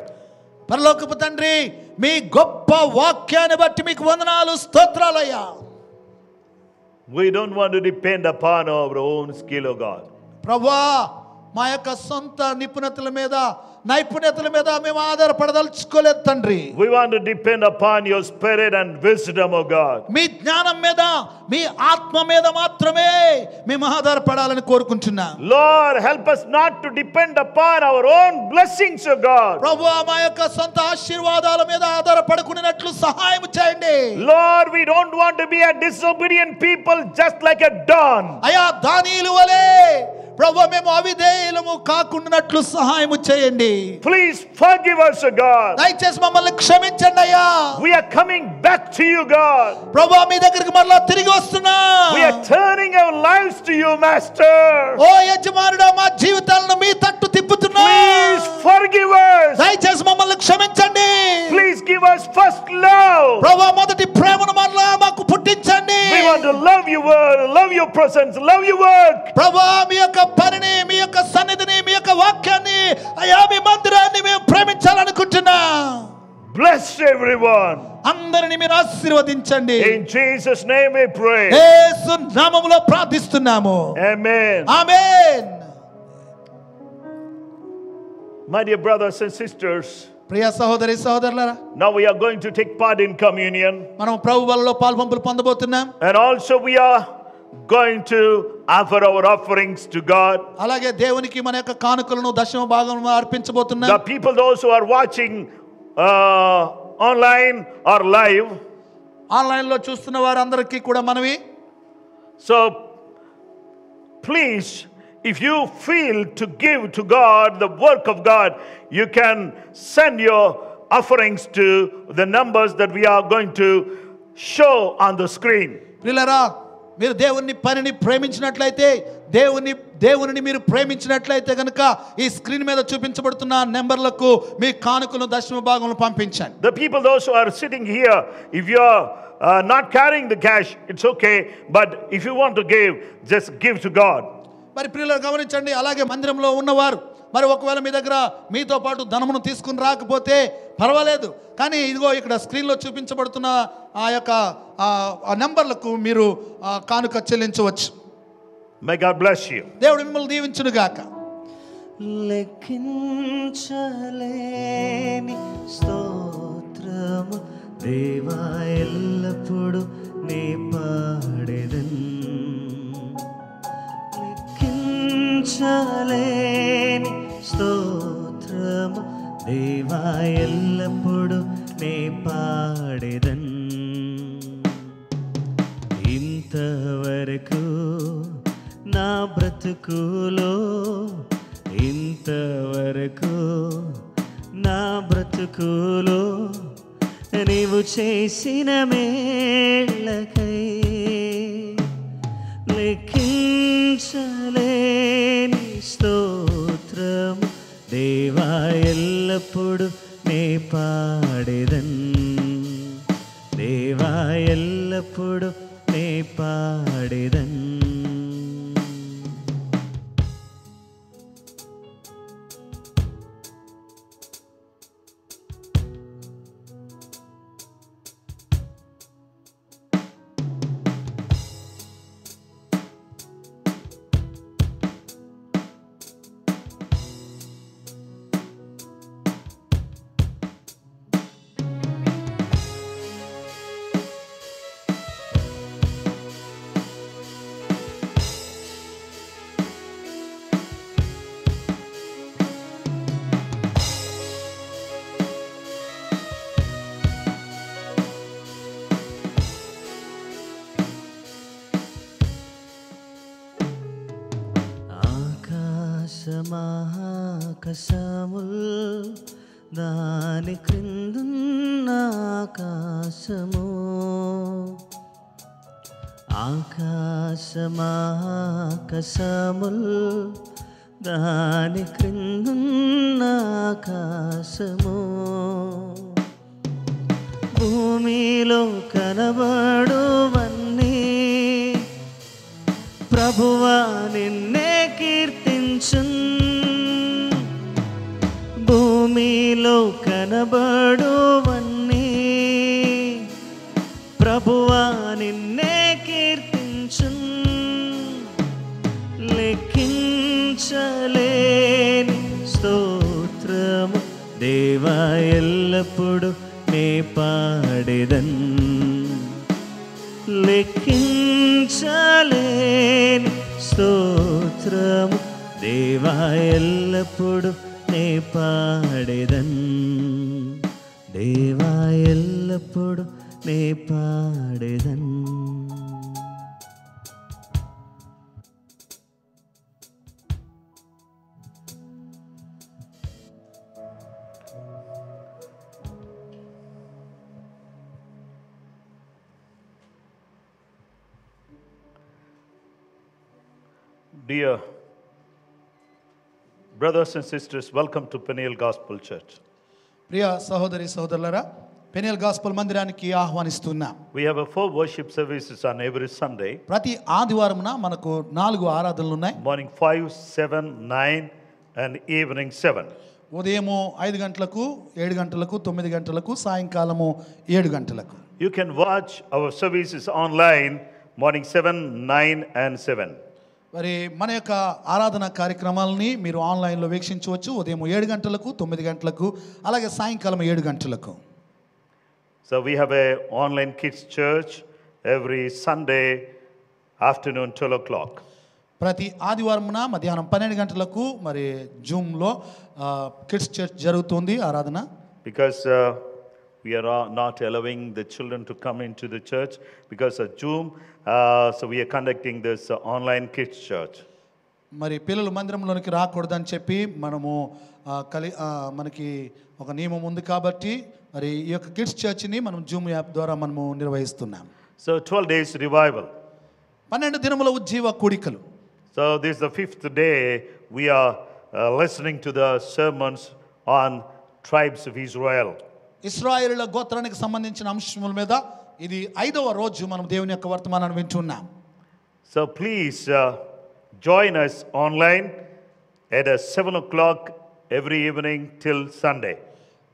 పరలోకపు తండ్రి, మీ గొప్ప వాక్యాన్ని బట్టి మీకు వందనాలు, స్తోత్రాలయ్యా. We don't want to depend upon our own skill, O God. ప్రభువా, మా యొక్క సొంత నిపుణతల మీద, నైపుణ్యతల మీద మేము ఆధారపడదలుచుకోలేదు తండ్రి. We want to depend upon your spirit and wisdom, O God. మీ జ్ఞానం మీద, మీ ఆత్మ మీద మాత్రమే మేము ఆధారపడాలని కోరుకుంటున్నాం. Lord, help us not to depend upon our own blessings, O God. ప్రభువా, మా యొక్క సొంత ఆశీర్వాదాల మీద ఆధారపడకునేటట్లు సహాయం చేయండి. Lord, we don't want to be a disobedient people just like a Don. అయా దానియేలు వలె ప్రభువా మేము అవిధేయులము కాకుండానట్లు సహాయం చేయండి. Please forgive us, O God. దయచేసి మమ్మల్ని క్షమించండి అయ్యా. We are coming back to you, God. ప్రభువా మీ దగ్గరికి మరలా తిరిగి వస్తున్నా. We are turning our lives to you, Master. ఓ యజమానుడా, మా జీవితాలను మీ తట్టు తిప్పుతున్నాం. love. ప్రభువా మొదటి ప్రేమను మరలా మాకు పుట్టించండి. We want to love your word, love your presence, love your work. ప్రభువా మీ యొక్క పనిని, మీ యొక్క సన్నిధిని, మీ యొక్క వాక్యాన్ని, అయ్యా మీ మందిరాన్ని మేము ప్రేమించాలనుకుంటున్నాం. Bless everyone. అందరిని మీరు ఆశీర్వదించండి. In Jesus' name we pray. యేసు నామములో ప్రార్థిస్తున్నాము. Amen. Amen. My dear brothers and sisters, ప్రియ సహోదరి సహోదరులారా, now we are going to take part in communion. మనం ప్రభు బలలో పాల్పంపులు పొందబోతున్నాం. And also we are going to offer our offerings to God. అలాగే దేవునికి మన యొక్క కానుకలను దశమ భాగం అర్పించబోతున్నాం. The people, those who are watching online or live, online లో చూస్తున్న వారందరికీ కూడా మనవి, so please, if you feel to give to God the work of God, you can send your offerings to the numbers that we are going to show on the screen. ప్రియులారా, మీరు దేవుని పనిని ప్రేమించినట్లయితే, దేవునిని మీరు ప్రేమించినట్లయితే కనుక ఈ స్క్రీన్ మీద చూపించబడుతున్న నెంబర్లకు మీ కానుకలను దశమ భాగంలో పంపించండి. The people, those who are sitting here, if you are not carrying the cash, it's okay, but if you want to give, just give to God. మరి ప్రియులారా గమనించండి, అలాగే మందిరంలో ఉన్నవారు మరి ఒకవేళ మీ దగ్గర మీతో పాటు ధనమును తీసుకుని రాకపోతే పర్వాలేదు, కానీ ఇదిగో ఇక్కడ స్క్రీన్లో చూపించబడుతున్న ఆ యొక్క ఆ నెంబర్లకు మీరు కానుక చెల్లించవచ్చు. May God bless you. దేవుడు మిమ్మల్ని దీవించును గాక. లెక్కించలేని స్తోత్రము దేవా ఎల్లప్పుడు నీ పాడెదన్. లెక్కించలేని స్తోత్రము దేవా ఎల్లప్పుడు నీ పాడెదన్. ఇంతవరకు నా బ్రతుకులో, ఇంతవరకు నా బ్రతుకులో నీవు చేసిన మేళ్ళకై లెక్కించలేని స్తోత్రము దేవా ఎల్లప్పుడు నే పాడెదన్. దేవా ఎల్లప్పుడు నే పాడెదన్. ఆకాశముల్ దాని క్రిందున్న ఆకాశము, ఆకాశముల్ దాని క్రిందున్న ఆకాశము, భూమిలో కనబడువన్నీ ప్రభువా నిన్నే కీర్తించున్. భూమిలో కనబడువన్నీ ప్రభువా నిన్నే కీర్తించున్. లెక్కించలేని స్తోత్రము దేవా ఎల్లప్పుడు నే పాడెదన్. లెక్కించలేని స్తోత్రము దేవా ఎల్లప్పుడు నే పాడెదన్. దేవా ఎల్లప్పుడు నే పాడెదన్. Dear brothers and sisters, welcome to Peniel Gospel Church. ప్రియ సహోదరి సహోదరులారా, పెనియల్ గాస్పల్ మందిరానికి ఆహ్వానిస్తున్నాం. We have 4 worship services on every Sunday. ప్రతి ఆదివారమున మనకు 4 ఆరాధనలు ఉన్నాయి. Morning 5, 7, 9 and evening 7. ఉదయము 5 గంటలకు, 7 గంటలకు, 9 గంటలకు, సాయంకాలము 7 గంటలకు. You can watch our services online morning 7, 9 and 7. మరి మన యొక్క ఆరాధన కార్యక్రమాలని మీరు ఆన్లైన్లో వీక్షించవచ్చు. ఉదయం 7 గంటలకు, 9 గంటలకు, అలాగే సాయంకాలం 7 గంటలకు. So we have a online kids church every Sunday afternoon 12 o'clock. ప్రతి ఆదివారమున మధ్యాహ్నం 12 గంటలకు మరి జూమ్లో కిడ్స్ చర్చ్ జరుగుతుంది ఆరాధన. Because we are not allowing the children to come into the church because of Zoom, so we are conducting this online kids church. మరి పిల్లలు మందిరంలోనికి రాకూడదని చెప్పి మనకి ఒక నియమం ఉంది కాబట్టి మరి ఈ యొక్క కిడ్స్ చర్చ్ని మనం జూమ్ యాప్ ద్వారా మనము నిర్వహిస్తున్నాం. So 12 days revival. 12 దినముల ఉజ్జీవ కూడికలు. So this is the 5th day we are listening to the sermons on tribes of Israel. ఇశ్రాయేలుల గోత్రానికి సంబంధించిన అంశముల మీద ఇది 5వ రోజు మనం దేవుని యొక్క వర్తమానాన్ని వింటున్నాం. So please join us online at 7 o'clock every evening till Sunday.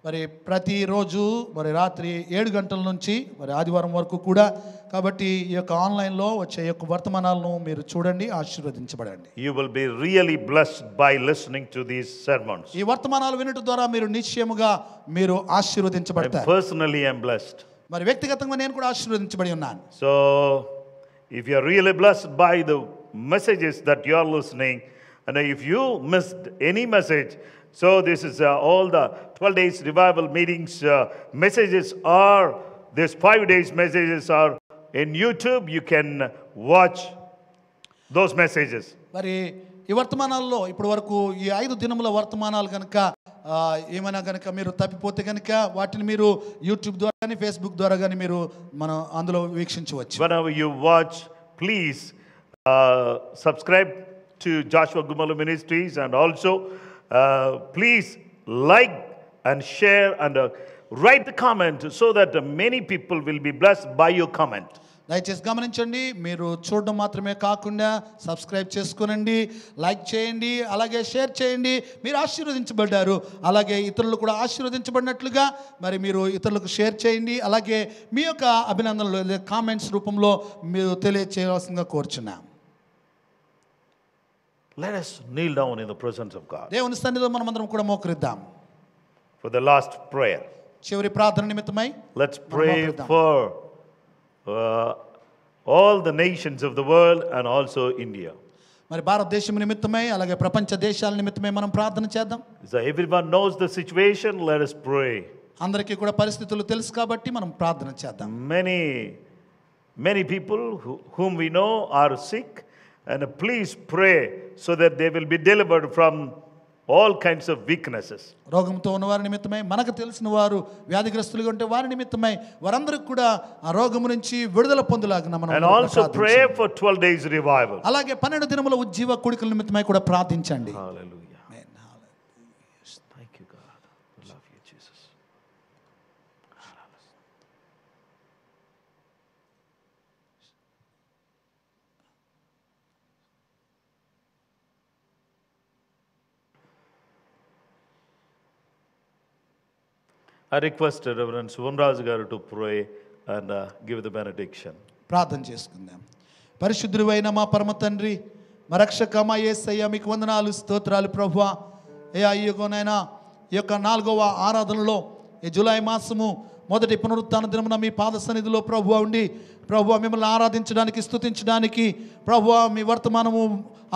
మరి ప్రతిరోజు మరి రాత్రి 7 గంటల నుంచి మరి ఆదివారం వరకు కూడా. కాబట్టి ఈ యొక్క ఆన్లైన్లో వచ్చే యొక్క వర్తమానాలను మీరు చూడండి, ఆశీర్వదించబడండి. You will be really blessed by listening to these sermons. ఈ వర్తమానాలు వినడం ద్వారా మీరు నిశ్చయముగా మీరు ఆశీర్వదించబడతారు. Personally I am blessed. మరి వ్యక్తిగతంగా నేను కూడా ఆశీర్వదించబడి ఉన్నాను. So if you are really blessed by the messages that you are listening, and if you missed any message, so this is all the 12 days revival meetings messages are, this 5 days messages are in YouTube. You can watch those messages. మరి ఈ వర్తమానాల్లో ఇప్పటి వరకు ఈ 5 దినముల వర్తమానాలు కనుక ఏమైనా కనుక మీరు తప్పిపోతే కనుక వాటిని మీరు యూట్యూబ్ ద్వారా కానీ ఫేస్బుక్ ద్వారా కానీ మీరు మనం అందులో వీక్షించవచ్చు. Whenever you watch, please subscribe to Joshua Gumalu Ministries, and also please like and share and write the comment so that many people will be blessed by your comment. దయచేసి గమనించండి, మీరు చూడడం మాత్రమే కాకుండా సబ్స్క్రైబ్ చేసుకోనండి, లైక్ చేయండి, అలాగే షేర్ చేయండి. మీరు ఆశీర్వదించబడ్డారు, అలాగే ఇతరులు కూడా ఆశీర్వదించబడినట్లుగా మరి మీరు ఇతరులకు షేర్ చేయండి. అలాగే మీ యొక్క అభినందనలు కామెంట్స్ రూపంలో మీరు తెలియచేయవలసిందిగా కోరుచున్నాం. Let us kneel down in the presence of God దేవుని సన్నిధిలో మనమందరం కూడా మోకరిద్దాం. for the last prayer. చివరి ప్రార్థన నిమిత్తమై Let's pray for all the nations of the world and also India. మరి భారతదేశం నిమిత్తమై అలాగే ప్రపంచ దేశాల నిమిత్తమై మనం ప్రార్థన చేద్దాం. So everyone knows the situation. Let us pray. అందరికీ కూడా పరిస్థితులు తెలుసు కాబట్టి మనం ప్రార్థన చేద్దాం. Many people whom we know are sick, and please pray so that they will be delivered from all kinds of weaknesses. రోగంతో ఉన్న వారి నిమిత్తమై, మనకు తెలిసిన వారు వ్యాధిగ్రస్తులుగా ఉంటే వారి నిమిత్తమై వారందరికీ కూడా ఆ రోగం నుంచి విడుదల పొందులాగా మనం And also pray for 12 days revival. అలాగే 12 దినముల ఉజ్జీవ కూడికల నిమిత్తమై కూడా ప్రార్థించండి. Hallelujah. Thank you, God. We love you, Jesus. I request Reverend Suvanraj garu to pray and give the benediction. ప్రార్థన చేసుకుందాం. పరిశుద్ధుడైన మా పరమ తండ్రి, మా రక్షక మా యేసయ్య, మీకు వందనాలు, స్తోత్రాలు ప్రభువా. అయ్యగోనైనా ఈ యొక్క 4వ ఆరాధనలో ఈ జూలై మాసము మొదటి పునరుత్థాన దినమున మీ పాద సన్నిధిలో ప్రభువా ఉండి ప్రభువా మిమ్మల్ని ఆరాధించడానికి, స్తుతించడానికి, ప్రభువా మీ వర్తమానము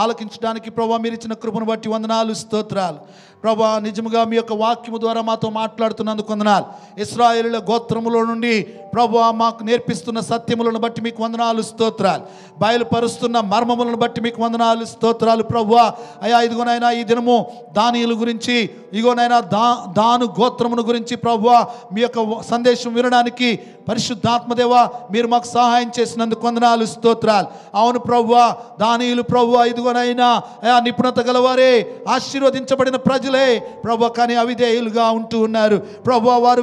ఆలకించడానికి ప్రభువా మీరు ఇచ్చిన కృపను బట్టి వందనాలు, స్తోత్రాలు ప్రభువా. నిజముగా మీ యొక్క వాక్యము ద్వారా మాతో మాట్లాడుతున్నందుకు వందనాలు. ఇశ్రాయేలుల గోత్రములో నుండి ప్రభువా మాకు నేర్పిస్తున్న సత్యములను బట్టి మీకు వందనాలు, స్తోత్రాలు. బయలుపరుస్తున్న మర్మములను బట్టి మీకు వందనాలు, స్తోత్రాలు ప్రభువా. అయ్యా ఇదిగోనైనా ఈ దినము దానియేలు గురించి, ఇదిగోనైనా దాను గోత్రమును గురించి ప్రభువా మీ యొక్క సందేశం వినడానికి పరిశుద్ధాత్మదేవా మీరు మాకు సహాయం చేసినందుకు వందనాలు, స్తోత్రాలు. అవును ప్రభువా, దానియేలు ప్రభువా ఇదిగోనైనా నిపుణత గలవారే, ఆశీర్వదించబడిన ప్రజలే ప్రభువా, కానీ అవిధేయులుగా ఉంటూ ఉన్నారు ప్రభువా. వారు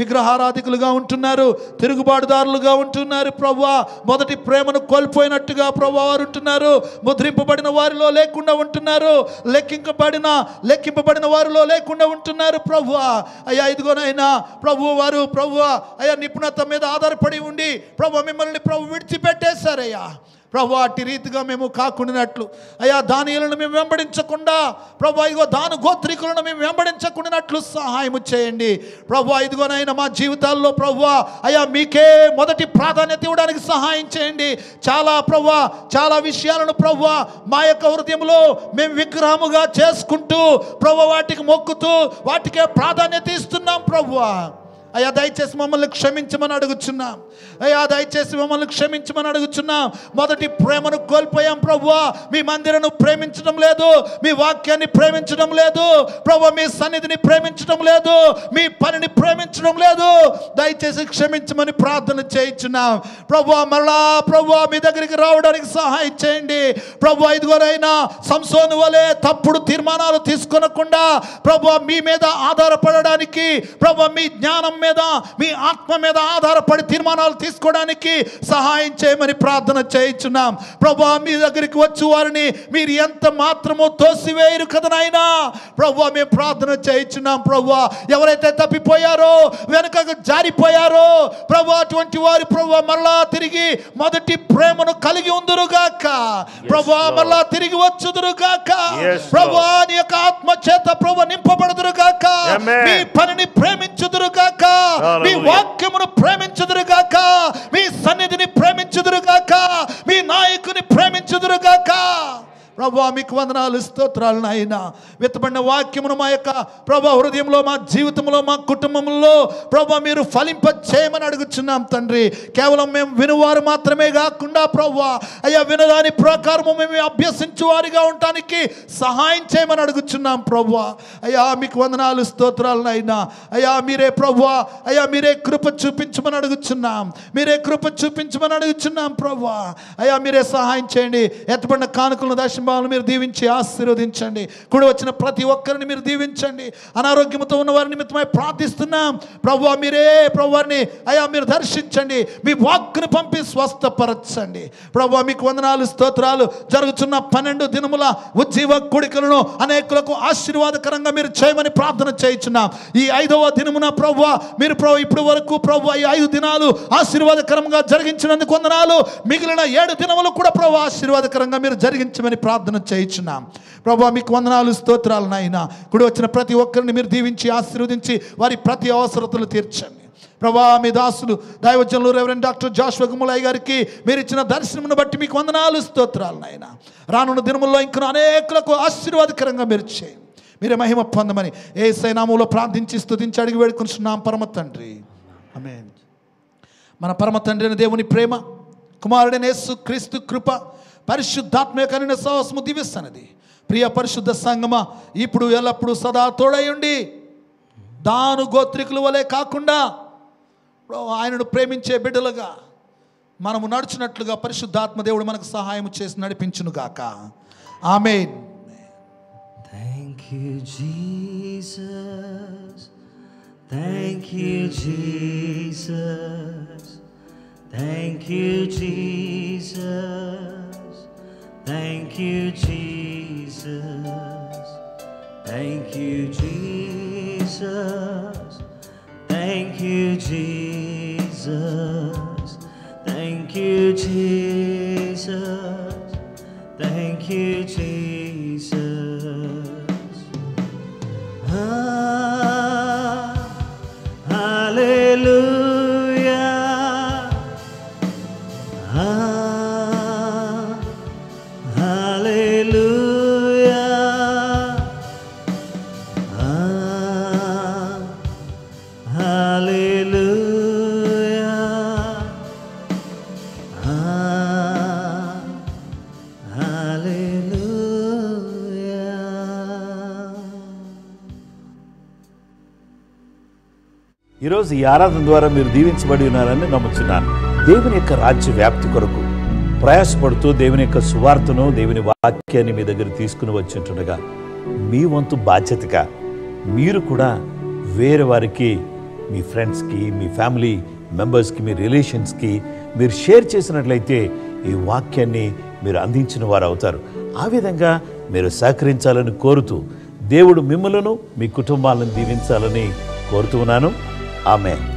విగ్రహారాధికులుగా ఉంటున్నారు, తిరుగుబాటుదారులుగా ఉంటున్నారు ప్రభువా. మొదటి ప్రేమను కోల్పోయినట్టుగా ప్రభువా వారు ఉంటున్నారు. ముద్రింపబడిన వారిలో లేకుండా ఉంటున్నారు, లెక్కింపబడిన వారిలో లేకుండా ఉంటున్నారు ప్రభువా. అయ్యా ఇదిగోనైనా ప్రభువు వారు ప్రభువా అయ్యా నిపుణత మీద ఆధారపడి ఉండి ప్రభు మిమ్మల్ని ప్రభు విడిచిపెట్టేశారయ్యా ప్రభు. అట్టి రీతిగా మేము కాకుండానట్లు అయ్యా, దానియేలును మేము వెంబడించకుండా ప్రభు ఇదిగో దాను గోత్రికులను మేము వెంబడించకుండానట్లు సహాయము చేయండి ప్రభు. ఇదిగోనైనా మా జీవితాల్లో ప్రభు అయ్యా మీకే మొదటి ప్రాధాన్యత ఇవ్వడానికి సహాయం చేయండి. చాలా విషయాలను ప్రభు మా యొక్క హృదయంలో మేము విగ్రహముగా చేసుకుంటూ ప్రభు వాటికి మొక్కుతూ వాటికే ప్రాధాన్యత ఇస్తున్నాం ప్రభు. అయ్యా దయచేసి మమ్మల్ని క్షమించమని అడుగుచున్నాం. మొదటి ప్రేమను కోల్పోయాం ప్రభువా. మీ మందిరను ప్రేమించడం లేదు, మీ వాక్యాన్ని ప్రేమించడం లేదు ప్రభువా, మీ సన్నిధిని ప్రేమించడం లేదు, మీ పనిని ప్రేమించడం లేదు. దయచేసి క్షమించమని ప్రార్థన చేయించున్నాం ప్రభువా. మరలా ప్రభువా మీ దగ్గరికి రావడానికి సహాయం చేయండి ప్రభువా. ఇదిగోనైనా సంసోను వలె తప్పుడు తీర్మానాలు తీసుకొనకుండా ప్రభువా మీ మీద ఆధారపడడానికి ప్రభువా, మీ జ్ఞానం మీద మీ ఆత్మ మీద ఆధారపడి తీర్మానాలు తీసుకోవడానికి సహాయం చేయమని ప్రార్థన చేయించున్నాం ప్రభువా. మీ దగ్గరికి వచ్చి వారిని మీరు ఎంత మాత్రమో తోసివేయరు కదా నాయనా ప్రభువా. మేము ప్రార్థన చేయించున్నాం ప్రభువా. ఎవరైతే తప్పిపోయారో, వెనుకకు జారిపోయారో ప్రభువా, అటువంటి వారు ప్రభువా మరలా తిరిగి మొదటి ప్రేమను కలిగి ఉందురుగాక ప్రభువా. మరలా తిరిగి వచ్చుదురుగాక ప్రభువా. నీ యొక్క ఆత్మ చేత ప్రభువా నింపబడుదురుగాక. మీ పనిని ప్రేమించుదురుగాక, మీ వాక్యమును ప్రేమించుదురుగాక, మీ సన్నిధిని ప్రేమించుదురుగాక, మీ నాయకుని ప్రేమించుదురుగాక ప్రభువా. మీకు వందనాలు, స్తోత్రాలు నాయనా. విత్తబడిన వాక్యమును మా యొక్క ప్రభా హృదయంలో, మా జీవితంలో, మా కుటుంబంలో ప్రభా మీరు ఫలింప చేయమని అడుగుచున్నాం తండ్రి. కేవలం మేము వినువారు మాత్రమే కాకుండా ప్రభువా అయ్యా వినదాని ప్రకారము మేము అభ్యసించు వారిగా ఉండటానికి సహాయం చేయమని అడుగుచున్నాం ప్రభువా. అయ్యా మీకు వందనాలు, స్తోత్రాలు నాయనా. అయ్యా మీరే ప్రభువా అయ్యా మీరే కృప చూపించమని అడుగుచున్నాం, ప్రభువా. అయ్యా మీరే సహాయం చేయండి. ఎత్తబడిన కానుకలను దర్శనం మీరు దీవించి ఆశీర్వదించండి. కూడి వచ్చిన ప్రతి ఒక్కరిని మీరు దీవించండి. అనారోగ్యంతో ఉన్న వారి నిమిత్తమై ప్రార్థిస్తున్నాం ప్రభువా. మీరే ప్రభువారిని అయ్యా మీరు దర్శించండి, మీ వాక్కును పంపి స్వస్థపరచండి ప్రభువా. మీకు వందనాలు, స్తోత్రాలు. జరుగుతున్న 12 దినముల ఉజ్జీవ కూడికలను అనేకులకు ఆశీర్వాదకరంగా మీరు చేయమని ప్రార్థన చేయించున్నాం. ఈ 5వ దినమున ప్రభువా మీరు ఇప్పుడు వరకు ప్రభువా ఈ 5 దినాలు ఆశీర్వాదకరంగా జరిగించినందుకు వందనాలు. మిగిలిన 7 దినములు కూడా ప్రభువా ఆశీర్వాదకరంగా మీరు జరిగించమని ప్రార్థన చేయించున్నాం ప్రభువా. మీకు వందనాలు, స్తోత్రాలు నాయనా. కూడి వచ్చిన ప్రతి ఒక్కరిని మీరు దీవించి ఆశీర్వదించి వారి ప్రతి అవసరతలు తీర్చండి ప్రభా. మీ దాసులు దైవజనులు రెవరెండ్ డాక్టర్ జాషువా గుమ్మలయ్య గారికి మీరు ఇచ్చిన దర్శనమును బట్టి మీకు వందనాలు, స్తోత్రాలు నాయనా. రానున్న దినముల్లో ఇంకా అనేకులకు ఆశీర్వాదకరంగా మీరు చేయండి. మీరే మహిమ పొందమని యేసయ్య నామములో ప్రార్థించి స్తుతించి అడిగి వేడుకుంటున్నాం పరమ తండ్రి, ఆమేన్. మన పరమ తండ్రి అయిన దేవుని ప్రేమ, కుమారుడైన యేసు క్రీస్తు కృప, పరిశుద్ధాత్మ యొక్క సహవాసము, దివ్య సన్నిధి, ప్రియ పరిశుద్ధ సంగమ ఇప్పుడు ఎల్లప్పుడూ సదా తోడయుండి దాను గోత్రికుల వలె కాకుండా ఆయనను ప్రేమించే బిడ్డలుగా మనము నడుచున్నట్లుగా పరిశుద్ధాత్మ దేవుడు మనకు సహాయం చేసి నడిపించునుగాక. ఆమేన్. Thank you, Jesus. Thank you, Jesus. Thank you, Jesus. Thank you, Jesus. Thank you, Jesus. Thank you, Jesus. Thank you, Jesus. Thank you, Jesus. Hallelujah. Hallelujah. Hallelujah. ఈరోజు ఈ ఆరాధన ద్వారా మీరు దీవించబడి ఉన్నారని నమ్ముచున్నాను. దేవుని యొక్క రాజ్య వ్యాప్తి కొరకు ప్రయాసపడుతూ దేవుని యొక్క సువార్తను, దేవుని వాక్యాన్ని మీ దగ్గర తీసుకుని వచ్చింటుండగా మీ వంతు బాధ్యతగా మీరు కూడా వేరే వారికి, మీ ఫ్రెండ్స్కి, మీ ఫ్యామిలీ మెంబర్స్కి, మీ రిలేషన్స్కి మీరు షేర్ చేసినట్లయితే ఈ వాక్యాన్ని మీరు అందించిన వారు అవుతారు. ఆ విధంగా మీరు సహకరించాలని కోరుతూ దేవుడు మిమ్మలను, మీ కుటుంబాలను దీవించాలని కోరుతూ ఉన్నాను. ఆమేన్.